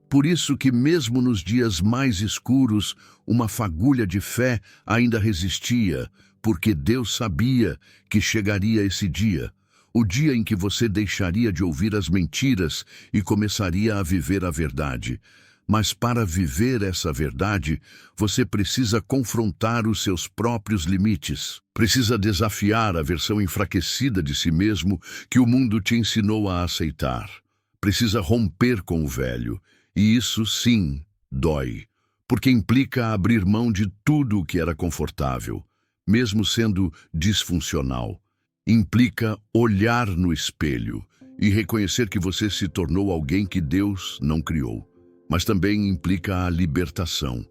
Por isso que mesmo nos dias mais escuros, uma fagulha de fé ainda resistia, porque Deus sabia que chegaria esse dia, o dia em que você deixaria de ouvir as mentiras e começaria a viver a verdade. Mas para viver essa verdade, você precisa confrontar os seus próprios limites. Precisa desafiar a versão enfraquecida de si mesmo que o mundo te ensinou a aceitar. Precisa romper com o velho. E isso, sim, dói. Porque implica abrir mão de tudo o que era confortável, mesmo sendo disfuncional. Implica olhar no espelho e reconhecer que você se tornou alguém que Deus não criou. Mas também implica a libertação,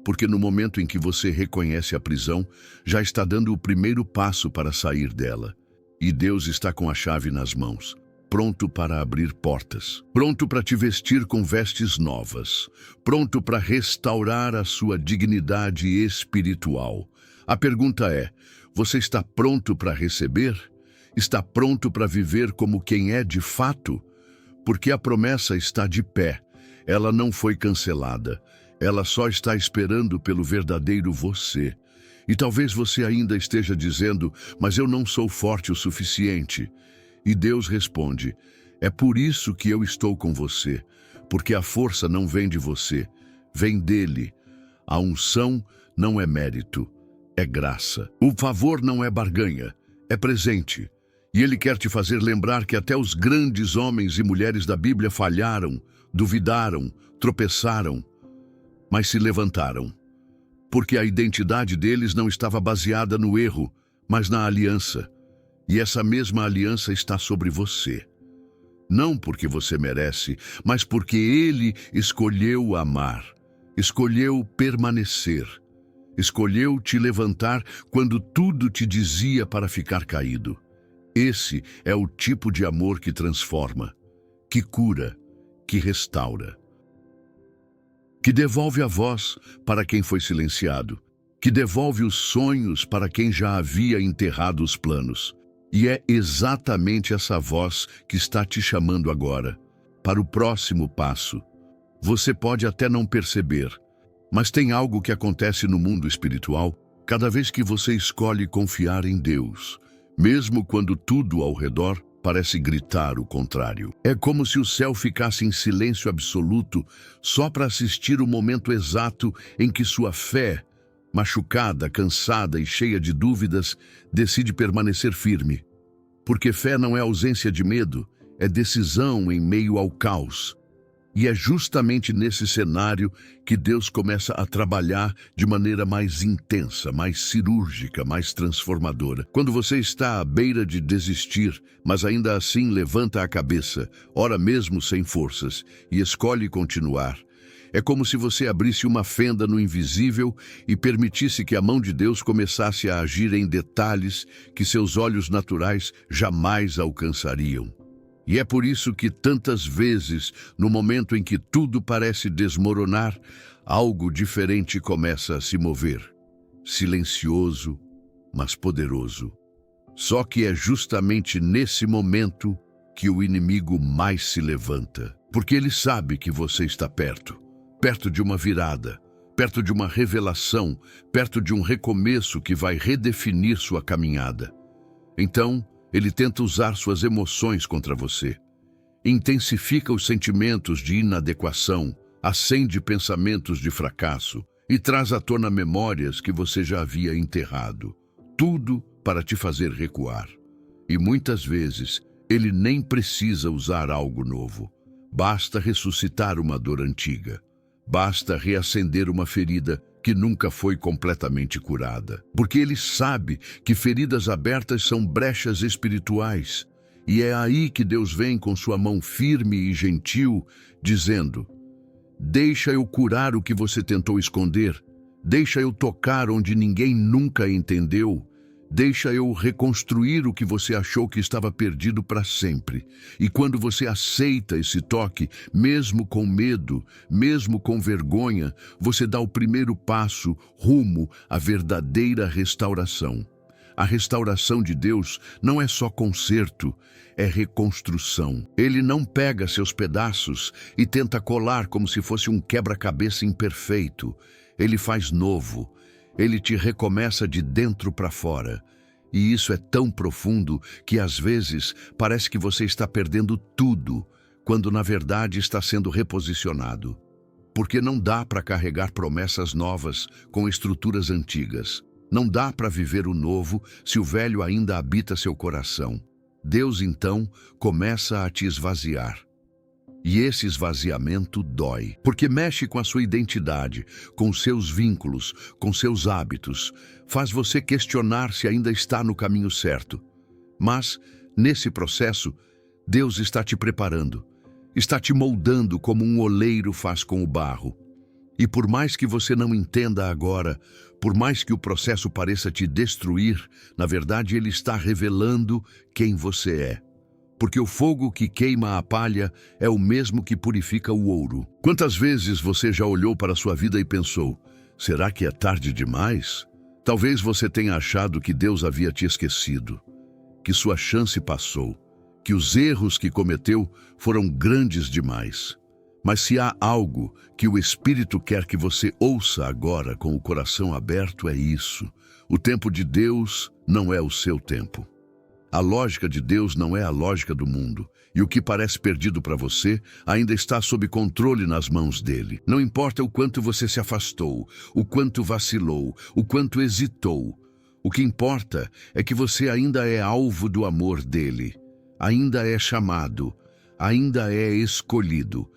porque no momento em que você reconhece a prisão, já está dando o primeiro passo para sair dela. E Deus está com a chave nas mãos, pronto para abrir portas, pronto para te vestir com vestes novas, pronto para restaurar a sua dignidade espiritual. A pergunta é: você está pronto para receber? Está pronto para viver como quem é de fato? Porque a promessa está de pé. Ela não foi cancelada. Ela só está esperando pelo verdadeiro você. E talvez você ainda esteja dizendo: mas eu não sou forte o suficiente. E Deus responde: é por isso que eu estou com você. Porque a força não vem de você, vem dele. A unção não é mérito, é graça. O favor não é barganha, é presente. E ele quer te fazer lembrar que até os grandes homens e mulheres da Bíblia falharam, duvidaram, tropeçaram, mas se levantaram. Porque a identidade deles não estava baseada no erro, mas na aliança. E essa mesma aliança está sobre você. Não porque você merece, mas porque ele escolheu amar, escolheu permanecer, escolheu te levantar quando tudo te dizia para ficar caído. Esse é o tipo de amor que transforma, que cura, que restaura, que devolve a voz para quem foi silenciado, que devolve os sonhos para quem já havia enterrado os planos. E é exatamente essa voz que está te chamando agora, para o próximo passo. Você pode até não perceber, mas tem algo que acontece no mundo espiritual cada vez que você escolhe confiar em Deus, mesmo quando tudo ao redor parece gritar o contrário. É como se o céu ficasse em silêncio absoluto só para assistir o momento exato em que sua fé, machucada, cansada e cheia de dúvidas, decide permanecer firme. Porque fé não é ausência de medo, é decisão em meio ao caos. E é justamente nesse cenário que Deus começa a trabalhar de maneira mais intensa, mais cirúrgica, mais transformadora. Quando você está à beira de desistir, mas ainda assim levanta a cabeça, ora mesmo sem forças, e escolhe continuar. É como se você abrisse uma fenda no invisível e permitisse que a mão de Deus começasse a agir em detalhes que seus olhos naturais jamais alcançariam. E é por isso que tantas vezes, no momento em que tudo parece desmoronar, algo diferente começa a se mover. Silencioso, mas poderoso. Só que é justamente nesse momento que o inimigo mais se levanta. Porque ele sabe que você está perto. Perto de uma virada, perto de uma revelação, perto de um recomeço que vai redefinir sua caminhada. Então, ele tenta usar suas emoções contra você. Intensifica os sentimentos de inadequação, acende pensamentos de fracasso e traz à tona memórias que você já havia enterrado. Tudo para te fazer recuar. E muitas vezes, ele nem precisa usar algo novo. Basta ressuscitar uma dor antiga. Basta reacender uma ferida que nunca foi completamente curada. Porque ele sabe que feridas abertas são brechas espirituais. E é aí que Deus vem com sua mão firme e gentil, dizendo: deixa eu curar o que você tentou esconder. Deixa eu tocar onde ninguém nunca entendeu. Deixa eu reconstruir o que você achou que estava perdido para sempre. E quando você aceita esse toque, mesmo com medo, mesmo com vergonha, você dá o primeiro passo rumo à verdadeira restauração. A restauração de Deus não é só conserto, é reconstrução. Ele não pega seus pedaços e tenta colar como se fosse um quebra-cabeça imperfeito. Ele faz novo. Ele te recomeça de dentro para fora. E isso é tão profundo que às vezes parece que você está perdendo tudo, quando na verdade está sendo reposicionado. Porque não dá para carregar promessas novas com estruturas antigas. Não dá para viver o novo se o velho ainda habita seu coração. Deus, então, começa a te esvaziar. E esse esvaziamento dói, porque mexe com a sua identidade, com seus vínculos, com seus hábitos, faz você questionar se ainda está no caminho certo. Mas, nesse processo, Deus está te preparando, está te moldando como um oleiro faz com o barro. E por mais que você não entenda agora, por mais que o processo pareça te destruir, na verdade ele está revelando quem você é. Porque o fogo que queima a palha é o mesmo que purifica o ouro. Quantas vezes você já olhou para a sua vida e pensou, será que é tarde demais? Talvez você tenha achado que Deus havia te esquecido, que sua chance passou, que os erros que cometeu foram grandes demais. Mas se há algo que o Espírito quer que você ouça agora com o coração aberto, é isso. O tempo de Deus não é o seu tempo. A lógica de Deus não é a lógica do mundo, e o que parece perdido para você ainda está sob controle nas mãos dele. Não importa o quanto você se afastou, o quanto vacilou, o quanto hesitou. O que importa é que você ainda é alvo do amor dele, ainda é chamado, ainda é escolhido.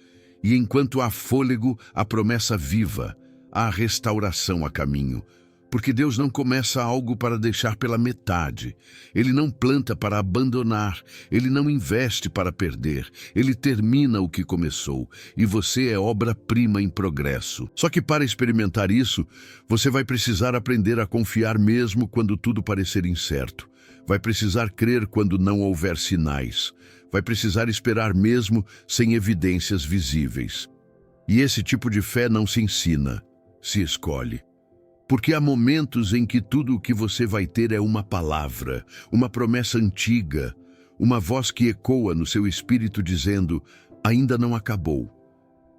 E enquanto há fôlego, há promessa viva, há restauração a caminho. Porque Deus não começa algo para deixar pela metade. Ele não planta para abandonar. Ele não investe para perder. Ele termina o que começou. E você é obra-prima em progresso. Só que para experimentar isso, você vai precisar aprender a confiar mesmo quando tudo parecer incerto. Vai precisar crer quando não houver sinais. Vai precisar esperar mesmo sem evidências visíveis. E esse tipo de fé não se ensina, se escolhe. Porque há momentos em que tudo o que você vai ter é uma palavra, uma promessa antiga, uma voz que ecoa no seu espírito dizendo, ainda não acabou.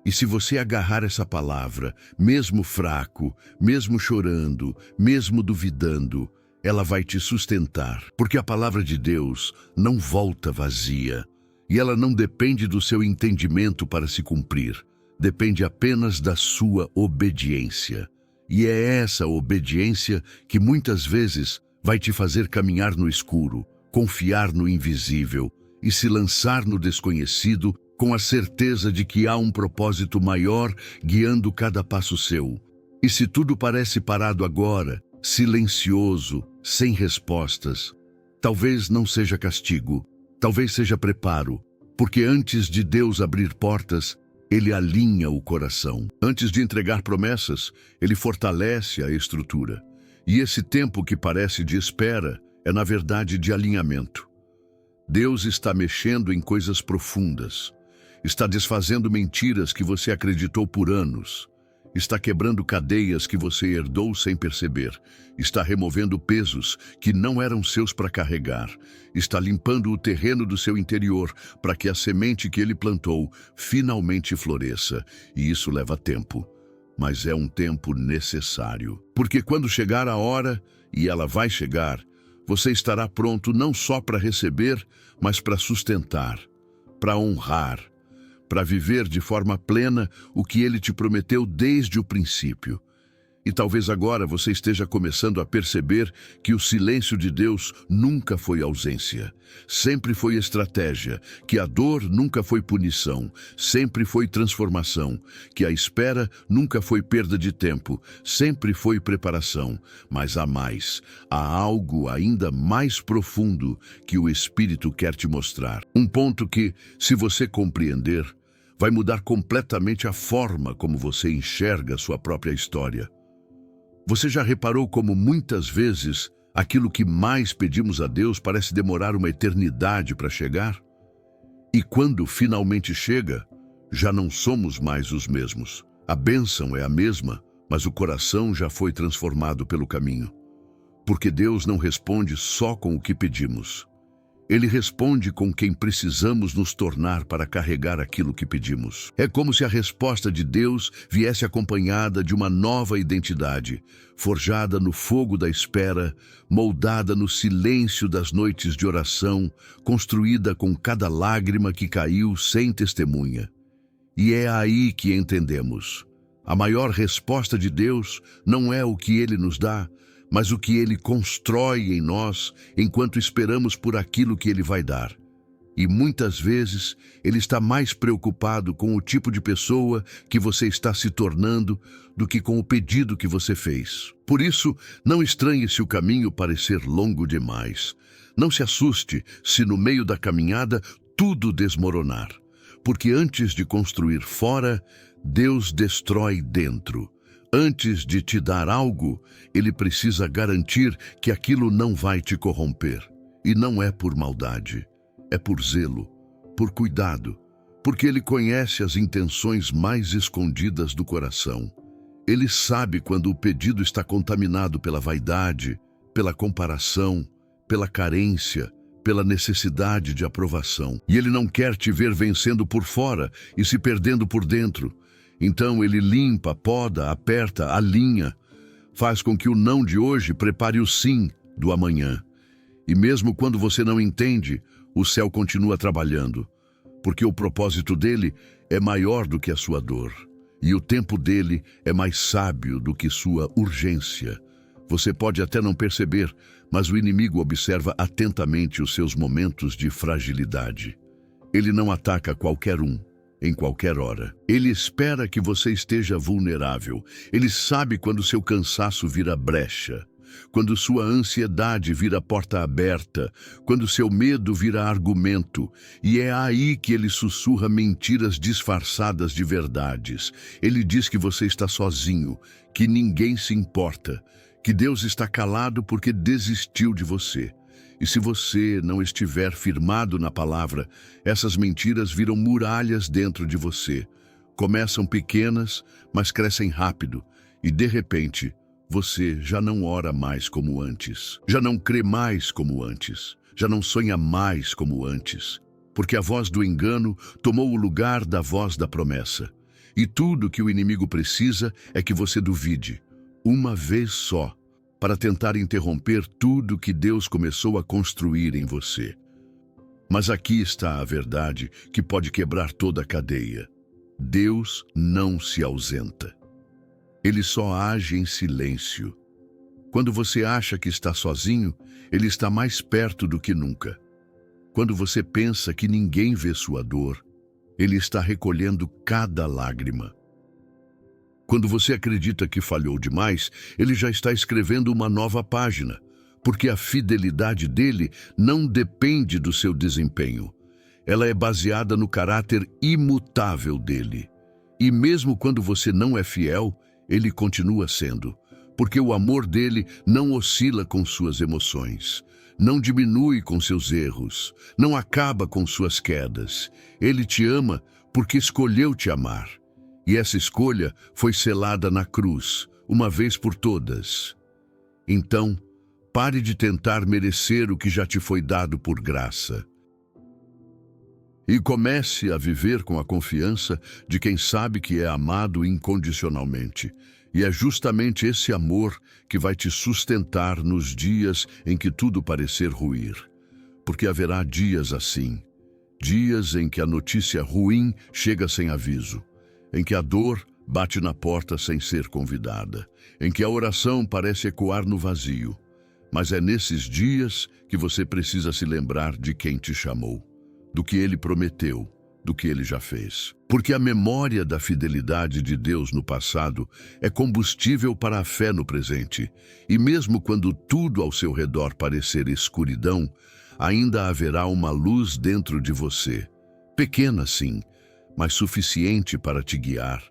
E se você agarrar essa palavra, mesmo fraco, mesmo chorando, mesmo duvidando, ela vai te sustentar. Porque a palavra de Deus não volta vazia. E ela não depende do seu entendimento para se cumprir. Depende apenas da sua obediência. E é essa obediência que muitas vezes vai te fazer caminhar no escuro, confiar no invisível e se lançar no desconhecido com a certeza de que há um propósito maior guiando cada passo seu. E se tudo parece parado agora, silencioso, sem respostas, talvez não seja castigo, talvez seja preparo, porque antes de Deus abrir portas, Ele alinha o coração. Antes de entregar promessas, Ele fortalece a estrutura. E esse tempo que parece de espera é, na verdade, de alinhamento. Deus está mexendo em coisas profundas. Está desfazendo mentiras que você acreditou por anos. Está quebrando cadeias que você herdou sem perceber. Está removendo pesos que não eram seus para carregar. Está limpando o terreno do seu interior para que a semente que ele plantou finalmente floresça. E isso leva tempo. Mas é um tempo necessário. Porque quando chegar a hora, e ela vai chegar, você estará pronto não só para receber, mas para sustentar, para honrar, para viver de forma plena o que Ele te prometeu desde o princípio. E talvez agora você esteja começando a perceber que o silêncio de Deus nunca foi ausência, sempre foi estratégia, que a dor nunca foi punição, sempre foi transformação, que a espera nunca foi perda de tempo, sempre foi preparação. Mas há mais, há algo ainda mais profundo que o Espírito quer te mostrar. Um ponto que, se você compreender, vai mudar completamente a forma como você enxerga sua própria história. Você já reparou como muitas vezes aquilo que mais pedimos a Deus parece demorar uma eternidade para chegar? E quando finalmente chega, já não somos mais os mesmos. A bênção é a mesma, mas o coração já foi transformado pelo caminho. Porque Deus não responde só com o que pedimos. Ele responde com quem precisamos nos tornar para carregar aquilo que pedimos. É como se a resposta de Deus viesse acompanhada de uma nova identidade, forjada no fogo da espera, moldada no silêncio das noites de oração, construída com cada lágrima que caiu sem testemunha. E é aí que entendemos. A maior resposta de Deus não é o que Ele nos dá, mas o que Ele constrói em nós enquanto esperamos por aquilo que Ele vai dar. E muitas vezes Ele está mais preocupado com o tipo de pessoa que você está se tornando do que com o pedido que você fez. Por isso, não estranhe se o caminho parecer longo demais. Não se assuste se no meio da caminhada tudo desmoronar. Porque antes de construir fora, Deus destrói dentro. Antes de te dar algo, Ele precisa garantir que aquilo não vai te corromper. E não é por maldade. É por zelo, por cuidado, porque Ele conhece as intenções mais escondidas do coração. Ele sabe quando o pedido está contaminado pela vaidade, pela comparação, pela carência, pela necessidade de aprovação. E Ele não quer te ver vencendo por fora e se perdendo por dentro. Então Ele limpa, poda, aperta, alinha, faz com que o não de hoje prepare o sim do amanhã. E mesmo quando você não entende, o céu continua trabalhando, porque o propósito dele é maior do que a sua dor, e o tempo dele é mais sábio do que sua urgência. Você pode até não perceber, mas o inimigo observa atentamente os seus momentos de fragilidade. Ele não ataca qualquer um, em qualquer hora. Ele espera que você esteja vulnerável. Ele sabe quando seu cansaço vira brecha, quando sua ansiedade vira porta aberta, quando seu medo vira argumento, e é aí que ele sussurra mentiras disfarçadas de verdades. Ele diz que você está sozinho, que ninguém se importa, que Deus está calado porque desistiu de você. E se você não estiver firmado na palavra, essas mentiras viram muralhas dentro de você. Começam pequenas, mas crescem rápido, e de repente, você já não ora mais como antes, já não crê mais como antes, já não sonha mais como antes, porque a voz do engano tomou o lugar da voz da promessa. E tudo que o inimigo precisa é que você duvide, uma vez só, para tentar interromper tudo que Deus começou a construir em você. Mas aqui está a verdade que pode quebrar toda a cadeia. Deus não se ausenta. Ele só age em silêncio. Quando você acha que está sozinho, Ele está mais perto do que nunca. Quando você pensa que ninguém vê sua dor, Ele está recolhendo cada lágrima. Quando você acredita que falhou demais, Ele já está escrevendo uma nova página, porque a fidelidade dele não depende do seu desempenho. Ela é baseada no caráter imutável dele. E mesmo quando você não é fiel, Ele continua sendo, porque o amor dele não oscila com suas emoções, não diminui com seus erros, não acaba com suas quedas. Ele te ama porque escolheu te amar. E essa escolha foi selada na cruz, uma vez por todas. Então, pare de tentar merecer o que já te foi dado por graça. E comece a viver com a confiança de quem sabe que é amado incondicionalmente. E é justamente esse amor que vai te sustentar nos dias em que tudo parecer ruir. Porque haverá dias assim, dias em que a notícia ruim chega sem aviso, em que a dor bate na porta sem ser convidada, em que a oração parece ecoar no vazio. Mas é nesses dias que você precisa se lembrar de quem te chamou, do que Ele prometeu, do que Ele já fez. Porque a memória da fidelidade de Deus no passado é combustível para a fé no presente. E mesmo quando tudo ao seu redor parecer escuridão, ainda haverá uma luz dentro de você. Pequena sim, mas suficiente para te guiar.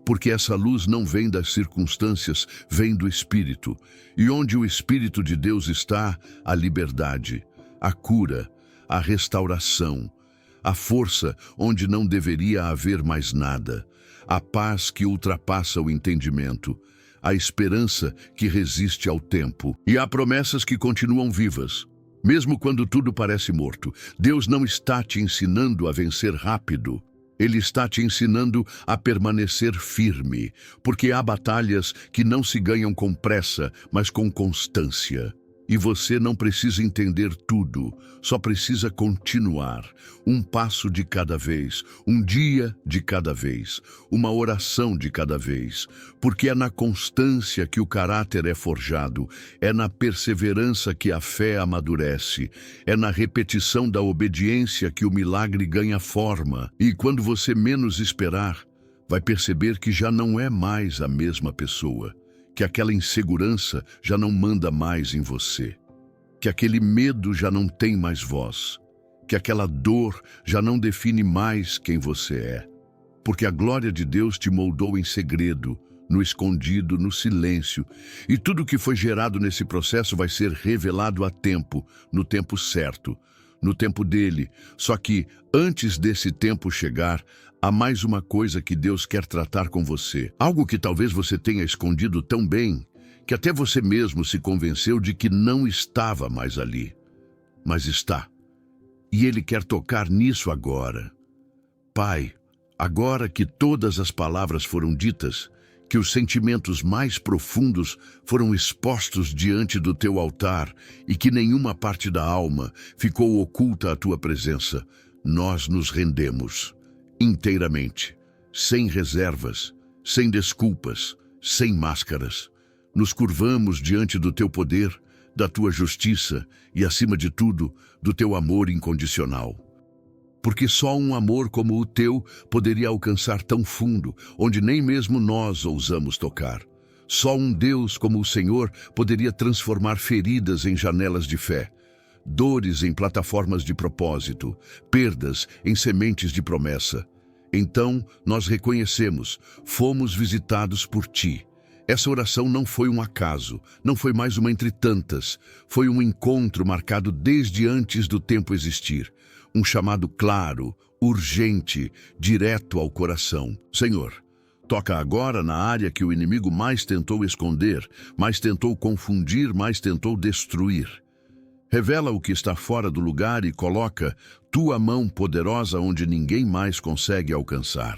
Porque essa luz não vem das circunstâncias, vem do Espírito. E onde o Espírito de Deus está, a liberdade, a cura, a restauração, a força onde não deveria haver mais nada, a paz que ultrapassa o entendimento, a esperança que resiste ao tempo. E há promessas que continuam vivas. Mesmo quando tudo parece morto, Deus não está te ensinando a vencer rápido. Ele está te ensinando a permanecer firme, porque há batalhas que não se ganham com pressa, mas com constância. E você não precisa entender tudo, só precisa continuar. Um passo de cada vez, um dia de cada vez, uma oração de cada vez. Porque é na constância que o caráter é forjado, é na perseverança que a fé amadurece, é na repetição da obediência que o milagre ganha forma. E quando você menos esperar, vai perceber que já não é mais a mesma pessoa, que aquela insegurança já não manda mais em você, que aquele medo já não tem mais voz, que aquela dor já não define mais quem você é, porque a glória de Deus te moldou em segredo, no escondido, no silêncio, e tudo que foi gerado nesse processo vai ser revelado a tempo, no tempo certo, no tempo dele. Só que, antes desse tempo chegar, há mais uma coisa que Deus quer tratar com você. Algo que talvez você tenha escondido tão bem, que até você mesmo se convenceu de que não estava mais ali. Mas está. E Ele quer tocar nisso agora. Pai, agora que todas as palavras foram ditas, que os sentimentos mais profundos foram expostos diante do teu altar e que nenhuma parte da alma ficou oculta à tua presença, nós nos rendemos inteiramente, sem reservas, sem desculpas, sem máscaras. Nos curvamos diante do teu poder, da tua justiça e, acima de tudo, do teu amor incondicional. Porque só um amor como o teu poderia alcançar tão fundo, onde nem mesmo nós ousamos tocar. Só um Deus como o Senhor poderia transformar feridas em janelas de fé, dores em plataformas de propósito, perdas em sementes de promessa. Então, nós reconhecemos, fomos visitados por ti. Essa oração não foi um acaso, não foi mais uma entre tantas. Foi um encontro marcado desde antes do tempo existir. Um chamado claro, urgente, direto ao coração. Senhor, toca agora na área que o inimigo mais tentou esconder, mais tentou confundir, mais tentou destruir. Revela o que está fora do lugar e coloca tua mão poderosa onde ninguém mais consegue alcançar.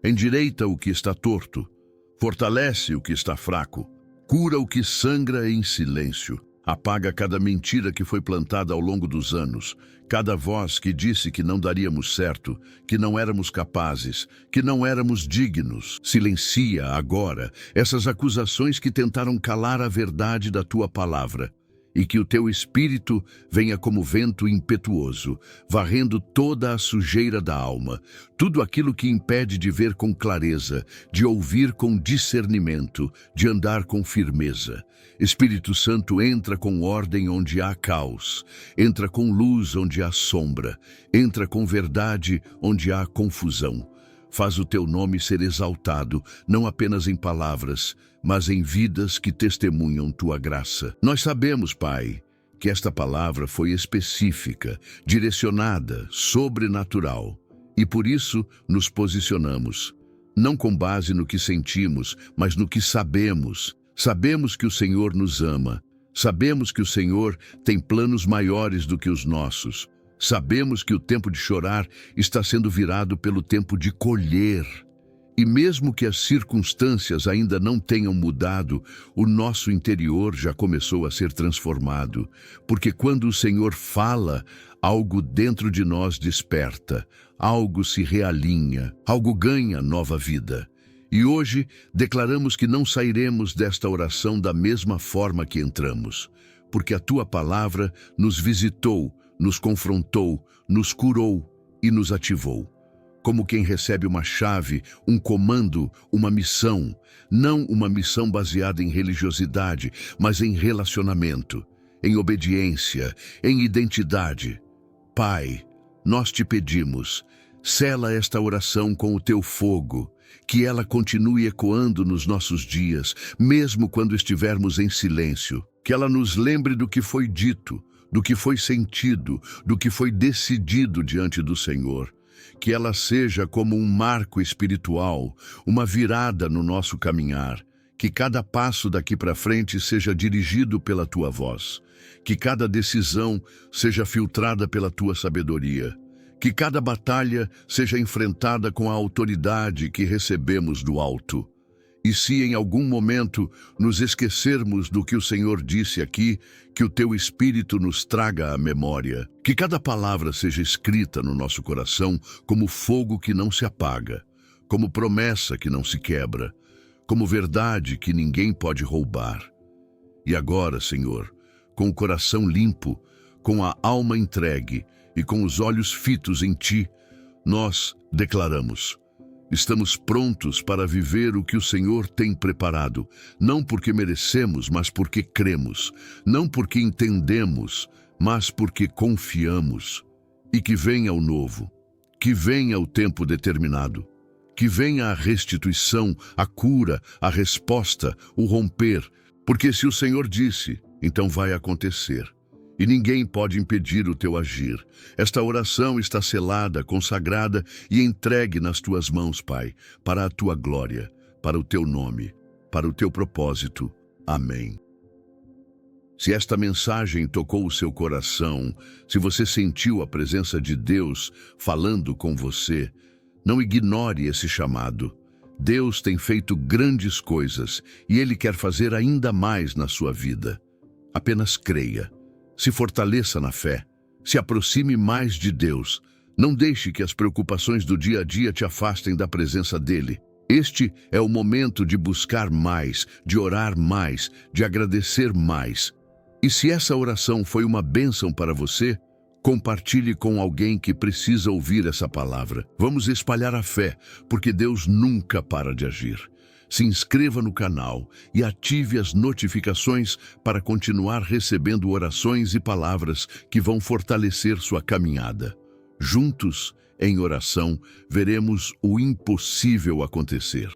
Endireita o que está torto, fortalece o que está fraco, cura o que sangra em silêncio, apaga cada mentira que foi plantada ao longo dos anos, cada voz que disse que não daríamos certo, que não éramos capazes, que não éramos dignos. Silencia agora essas acusações que tentaram calar a verdade da tua palavra. E que o teu espírito venha como vento impetuoso, varrendo toda a sujeira da alma, tudo aquilo que impede de ver com clareza, de ouvir com discernimento, de andar com firmeza. Espírito Santo, entra com ordem onde há caos, entra com luz onde há sombra, entra com verdade onde há confusão. Faz o teu nome ser exaltado, não apenas em palavras, mas em vidas que testemunham tua graça. Nós sabemos, Pai, que esta palavra foi específica, direcionada, sobrenatural, e por isso nos posicionamos, não com base no que sentimos, mas no que sabemos. Sabemos que o Senhor nos ama, sabemos que o Senhor tem planos maiores do que os nossos. Sabemos que o tempo de chorar está sendo virado pelo tempo de colher. E mesmo que as circunstâncias ainda não tenham mudado, o nosso interior já começou a ser transformado. Porque quando o Senhor fala, algo dentro de nós desperta, algo se realinha, algo ganha nova vida. E hoje declaramos que não sairemos desta oração da mesma forma que entramos, porque a tua palavra nos visitou, nos confrontou, nos curou e nos ativou. Como quem recebe uma chave, um comando, uma missão, não uma missão baseada em religiosidade, mas em relacionamento, em obediência, em identidade. Pai, nós te pedimos, sela esta oração com o teu fogo, que ela continue ecoando nos nossos dias, mesmo quando estivermos em silêncio, que ela nos lembre do que foi dito, do que foi sentido, do que foi decidido diante do Senhor. Que ela seja como um marco espiritual, uma virada no nosso caminhar. Que cada passo daqui para frente seja dirigido pela tua voz. Que cada decisão seja filtrada pela tua sabedoria. Que cada batalha seja enfrentada com a autoridade que recebemos do alto. E se em algum momento nos esquecermos do que o Senhor disse aqui, que o teu Espírito nos traga à memória, que cada palavra seja escrita no nosso coração como fogo que não se apaga, como promessa que não se quebra, como verdade que ninguém pode roubar. E agora, Senhor, com o coração limpo, com a alma entregue e com os olhos fitos em Ti, nós declaramos: estamos prontos para viver o que o Senhor tem preparado, não porque merecemos, mas porque cremos, não porque entendemos, mas porque confiamos. E que venha o novo, que venha o tempo determinado, que venha a restituição, a cura, a resposta, o romper, porque se o Senhor disse, então vai acontecer. E ninguém pode impedir o teu agir. Esta oração está selada, consagrada e entregue nas tuas mãos, Pai, para a tua glória, para o teu nome, para o teu propósito. Amém. Se esta mensagem tocou o seu coração, se você sentiu a presença de Deus falando com você, não ignore esse chamado. Deus tem feito grandes coisas e Ele quer fazer ainda mais na sua vida. Apenas creia. Se fortaleça na fé, se aproxime mais de Deus. Não deixe que as preocupações do dia a dia te afastem da presença dEle. Este é o momento de buscar mais, de orar mais, de agradecer mais. E se essa oração foi uma bênção para você, compartilhe com alguém que precisa ouvir essa palavra. Vamos espalhar a fé, porque Deus nunca para de agir. Se inscreva no canal e ative as notificações para continuar recebendo orações e palavras que vão fortalecer sua caminhada. Juntos, em oração, veremos o impossível acontecer.